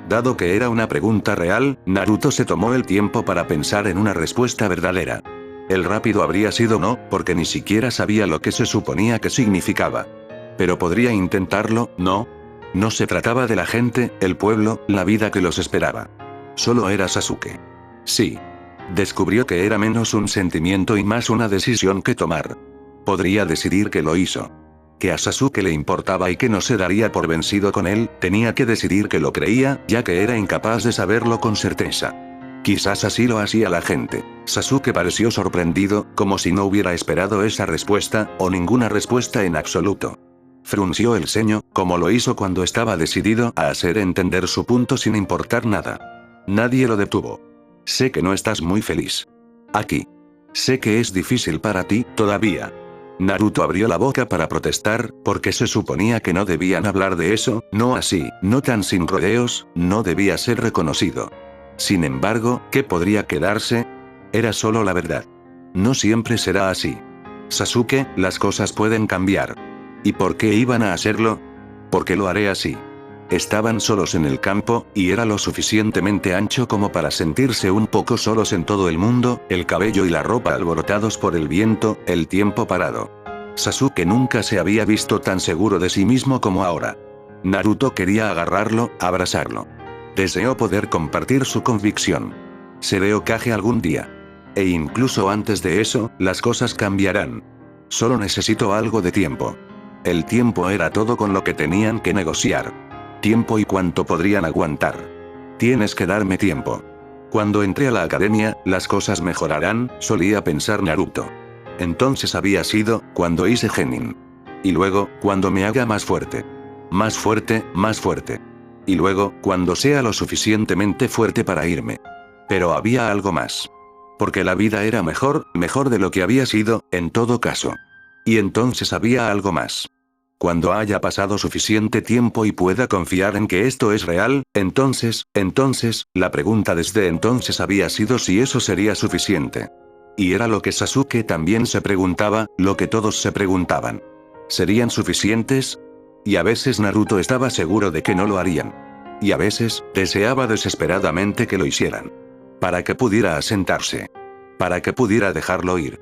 Dado que era una pregunta real, Naruto se tomó el tiempo para pensar en una respuesta verdadera. El rápido habría sido no, porque ni siquiera sabía lo que se suponía que significaba. Pero podría intentarlo, ¿no? No se trataba de la gente, el pueblo, la vida que los esperaba. Solo era Sasuke. Sí. Descubrió que era menos un sentimiento y más una decisión que tomar. Podría decidir que lo hizo. Que a Sasuke le importaba y que no se daría por vencido con él, tenía que decidir que lo creía, ya que era incapaz de saberlo con certeza. Quizás así lo hacía la gente. Sasuke pareció sorprendido, como si no hubiera esperado esa respuesta, o ninguna respuesta en absoluto. Frunció el ceño, como lo hizo cuando estaba decidido a hacer entender su punto sin importar nada. Nadie lo detuvo. Sé que no estás muy feliz. Aquí. Sé que es difícil para ti, todavía. Naruto abrió la boca para protestar, porque se suponía que no debían hablar de eso, no así, no tan sin rodeos, no debía ser reconocido. Sin embargo, ¿qué podría quedarse? Era solo la verdad. No siempre será así. Sasuke, las cosas pueden cambiar. ¿Y por qué iban a hacerlo? Porque lo haré así. Estaban solos en el campo, y era lo suficientemente ancho como para sentirse un poco solos en todo el mundo, el cabello y la ropa alborotados por el viento, el tiempo parado. Sasuke nunca se había visto tan seguro de sí mismo como ahora. Naruto quería agarrarlo, abrazarlo. Deseó poder compartir su convicción. Seré Hokage algún día. E incluso antes de eso, las cosas cambiarán. Solo necesito algo de tiempo. El tiempo era todo con lo que tenían que negociar. Tiempo y cuánto podrían aguantar. Tienes que darme tiempo. Cuando entré a la academia, las cosas mejorarán, solía pensar Naruto. Entonces había sido, cuando hice Genin. Y luego, cuando me haga más fuerte. Más fuerte, más fuerte. Y luego, cuando sea lo suficientemente fuerte para irme. Pero había algo más. Porque la vida era mejor, mejor de lo que había sido, en todo caso. Y entonces había algo más. Cuando haya pasado suficiente tiempo y pueda confiar en que esto es real, entonces, la pregunta desde entonces había sido si eso sería suficiente. Y era lo que Sasuke también se preguntaba, lo que todos se preguntaban. ¿Serían suficientes? Y a veces Naruto estaba seguro de que no lo harían. Y a veces, deseaba desesperadamente que lo hicieran. Para que pudiera asentarse. Para que pudiera dejarlo ir.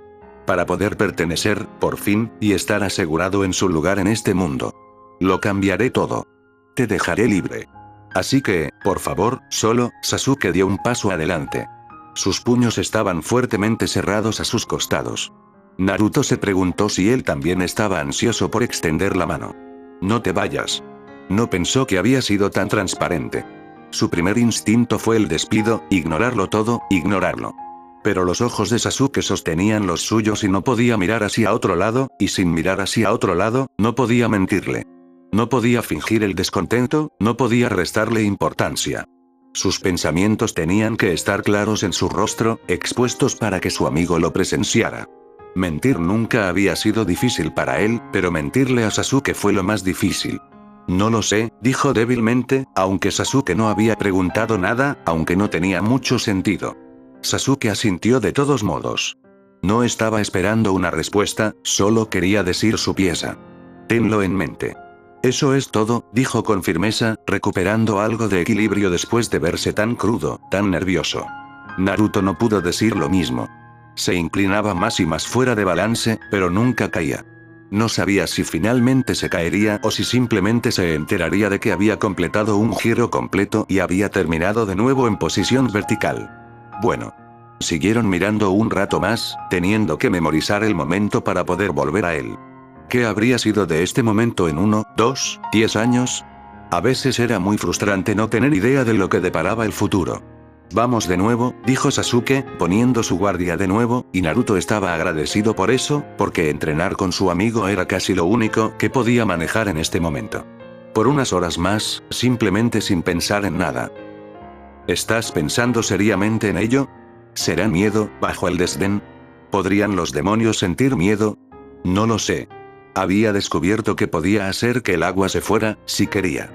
Para poder pertenecer, por fin, y estar asegurado en su lugar en este mundo. Lo cambiaré todo. Te dejaré libre. Así que, por favor, solo, Sasuke dio un paso adelante. Sus puños estaban fuertemente cerrados a sus costados. Naruto se preguntó si él también estaba ansioso por extender la mano. No te vayas. No pensó que había sido tan transparente. Su primer instinto fue el despido, ignorarlo todo, ignorarlo. Pero los ojos de Sasuke sostenían los suyos y no podía mirar hacia otro lado, y sin mirar hacia otro lado, no podía mentirle. No podía fingir el descontento, no podía restarle importancia. Sus pensamientos tenían que estar claros en su rostro, expuestos para que su amigo lo presenciara. Mentir nunca había sido difícil para él, pero mentirle a Sasuke fue lo más difícil. No lo sé, dijo débilmente, aunque Sasuke no había preguntado nada, aunque no tenía mucho sentido. Sasuke asintió de todos modos. No estaba esperando una respuesta, solo quería decir su pieza. Tenlo en mente. Eso es todo, dijo con firmeza, recuperando algo de equilibrio después de verse tan crudo, tan nervioso. Naruto no pudo decir lo mismo. Se inclinaba más y más fuera de balance, pero nunca caía. No sabía si finalmente se caería o si simplemente se enteraría de que había completado un giro completo y había terminado de nuevo en posición vertical. Bueno. Siguieron mirando un rato más, teniendo que memorizar el momento para poder volver a él. ¿Qué habría sido de este momento en 1, 2, 10 años? A veces era muy frustrante no tener idea de lo que deparaba el futuro. Vamos de nuevo, dijo Sasuke, poniendo su guardia de nuevo, y Naruto estaba agradecido por eso, porque entrenar con su amigo era casi lo único que podía manejar en este momento. Por unas horas más, simplemente sin pensar en nada. ¿Estás pensando seriamente en ello? ¿Será miedo, bajo el desdén? ¿Podrían los demonios sentir miedo? No lo sé. Había descubierto que podía hacer que el agua se fuera, si quería.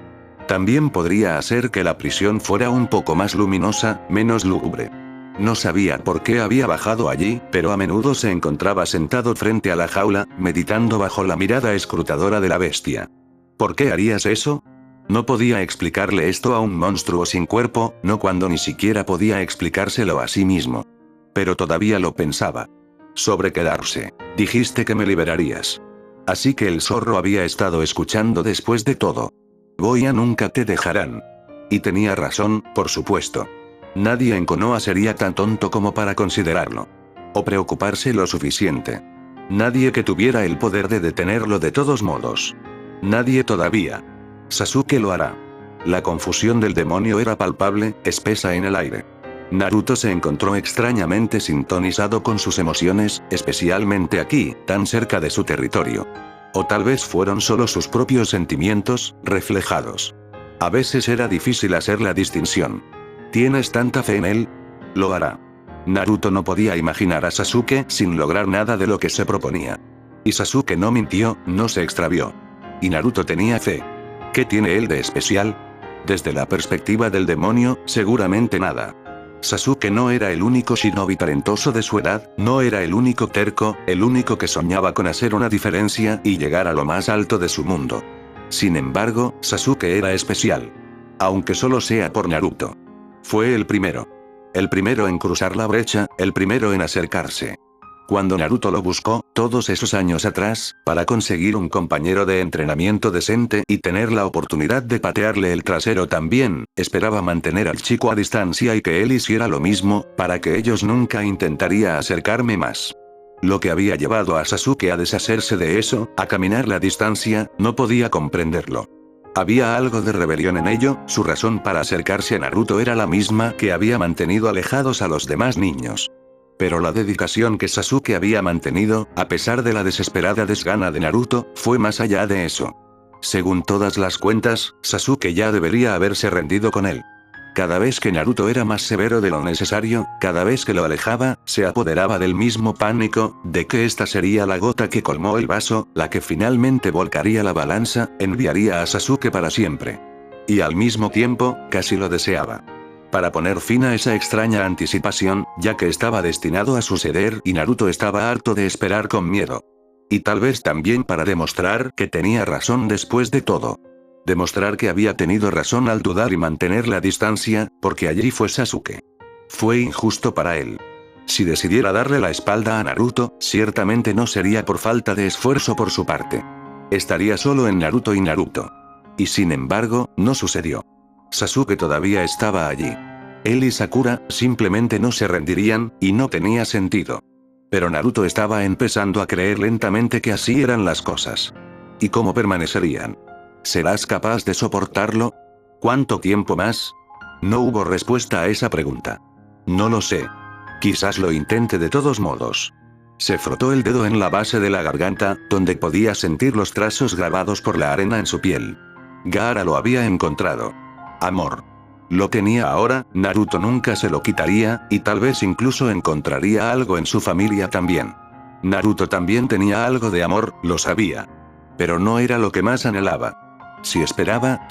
También podría hacer que la prisión fuera un poco más luminosa, menos lúgubre. No sabía por qué había bajado allí, pero a menudo se encontraba sentado frente a la jaula, meditando bajo la mirada escrutadora de la bestia. ¿Por qué harías eso? No podía explicarle esto a un monstruo sin cuerpo, no cuando ni siquiera podía explicárselo a sí mismo. Pero todavía lo pensaba. Sobre quedarse. Dijiste que me liberarías. Así que el zorro había estado escuchando después de todo. Goya nunca te dejarán. Y tenía razón, por supuesto. Nadie en Konoha sería tan tonto como para considerarlo. O preocuparse lo suficiente. Nadie que tuviera el poder de detenerlo de todos modos. Nadie todavía. Sasuke lo hará. La confusión del demonio era palpable, espesa en el aire. Naruto se encontró extrañamente sintonizado con sus emociones, especialmente aquí, tan cerca de su territorio. O tal vez fueron solo sus propios sentimientos, reflejados. A veces era difícil hacer la distinción. ¿Tienes tanta fe en él? Lo hará. Naruto no podía imaginar a Sasuke sin lograr nada de lo que se proponía. Y Sasuke no mintió, no se extravió. Y Naruto tenía fe. ¿Qué tiene él de especial? Desde la perspectiva del demonio, seguramente nada. Sasuke no era el único shinobi talentoso de su edad, no era el único terco, el único que soñaba con hacer una diferencia y llegar a lo más alto de su mundo. Sin embargo, Sasuke era especial. Aunque solo sea por Naruto. Fue el primero. El primero en cruzar la brecha, el primero en acercarse. Cuando Naruto lo buscó, todos esos años atrás, para conseguir un compañero de entrenamiento decente y tener la oportunidad de patearle el trasero también, esperaba mantener al chico a distancia y que él hiciera lo mismo, para que ellos nunca intentaría acercarme más. Lo que había llevado a Sasuke a deshacerse de eso, a caminar la distancia, no podía comprenderlo. Había algo de rebelión en ello, su razón para acercarse a Naruto era la misma que había mantenido alejados a los demás niños. Pero la dedicación que Sasuke había mantenido, a pesar de la desesperada desgana de Naruto, fue más allá de eso. Según todas las cuentas, Sasuke ya debería haberse rendido con él. Cada vez que Naruto era más severo de lo necesario, cada vez que lo alejaba, se apoderaba del mismo pánico, de que esta sería la gota que colmó el vaso, la que finalmente volcaría la balanza, enviaría a Sasuke para siempre. Y al mismo tiempo, casi lo deseaba. Para poner fin a esa extraña anticipación, ya que estaba destinado a suceder y Naruto estaba harto de esperar con miedo. Y tal vez también para demostrar que tenía razón después de todo. Demostrar que había tenido razón al dudar y mantener la distancia, porque allí fue Sasuke. Fue injusto para él. Si decidiera darle la espalda a Naruto, ciertamente no sería por falta de esfuerzo por su parte. Estaría solo en Naruto y Naruto. Y sin embargo, no sucedió. Sasuke todavía estaba allí. Él y Sakura, simplemente no se rendirían, y no tenía sentido. Pero Naruto estaba empezando a creer lentamente que así eran las cosas. ¿Y cómo permanecerían? ¿Serás capaz de soportarlo? ¿Cuánto tiempo más? No hubo respuesta a esa pregunta. No lo sé. Quizás lo intente de todos modos. Se frotó el dedo en la base de la garganta, donde podía sentir los trazos grabados por la arena en su piel. Gaara lo había encontrado. Amor. Lo tenía ahora, Naruto nunca se lo quitaría, y tal vez incluso encontraría algo en su familia también. Naruto también tenía algo de amor, lo sabía. Pero no era lo que más anhelaba. Si esperaba,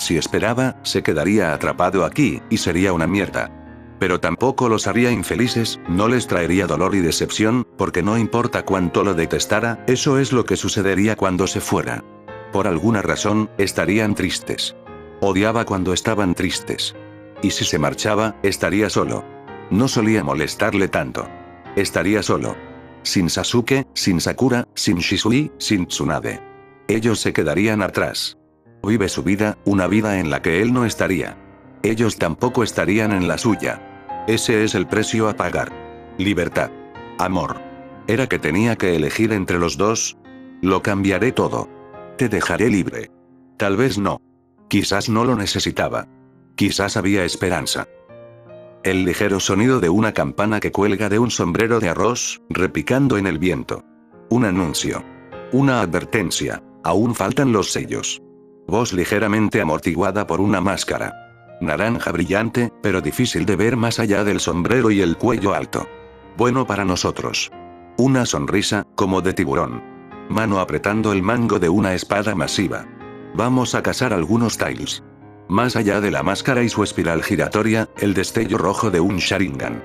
se quedaría atrapado aquí, y sería una mierda. Pero tampoco los haría infelices, no les traería dolor y decepción, porque no importa cuánto lo detestara, eso es lo que sucedería cuando se fuera. Por alguna razón, estarían tristes. Odiaba cuando estaban tristes. Y si se marchaba, estaría solo. No solía molestarle tanto. Estaría solo. Sin Sasuke, sin Sakura, sin Shisui, sin Tsunade. Ellos se quedarían atrás. Vive su vida, una vida en la que él no estaría. Ellos tampoco estarían en la suya. Ese es el precio a pagar. Libertad. Amor. ¿Era que tenía que elegir entre los dos? Lo cambiaré todo. Te dejaré libre. Tal vez no. Quizás no lo necesitaba. Quizás había esperanza. El ligero sonido de una campana que cuelga de un sombrero de arroz, repicando en el viento. Un anuncio. Una advertencia. Aún faltan los sellos. Voz ligeramente amortiguada por una máscara. Naranja brillante, pero difícil de ver más allá del sombrero y el cuello alto. Bueno para nosotros. Una sonrisa, como de tiburón. Mano apretando el mango de una espada masiva. Vamos a cazar algunos tiles. Más allá de la máscara y su espiral giratoria, el destello rojo de un Sharingan.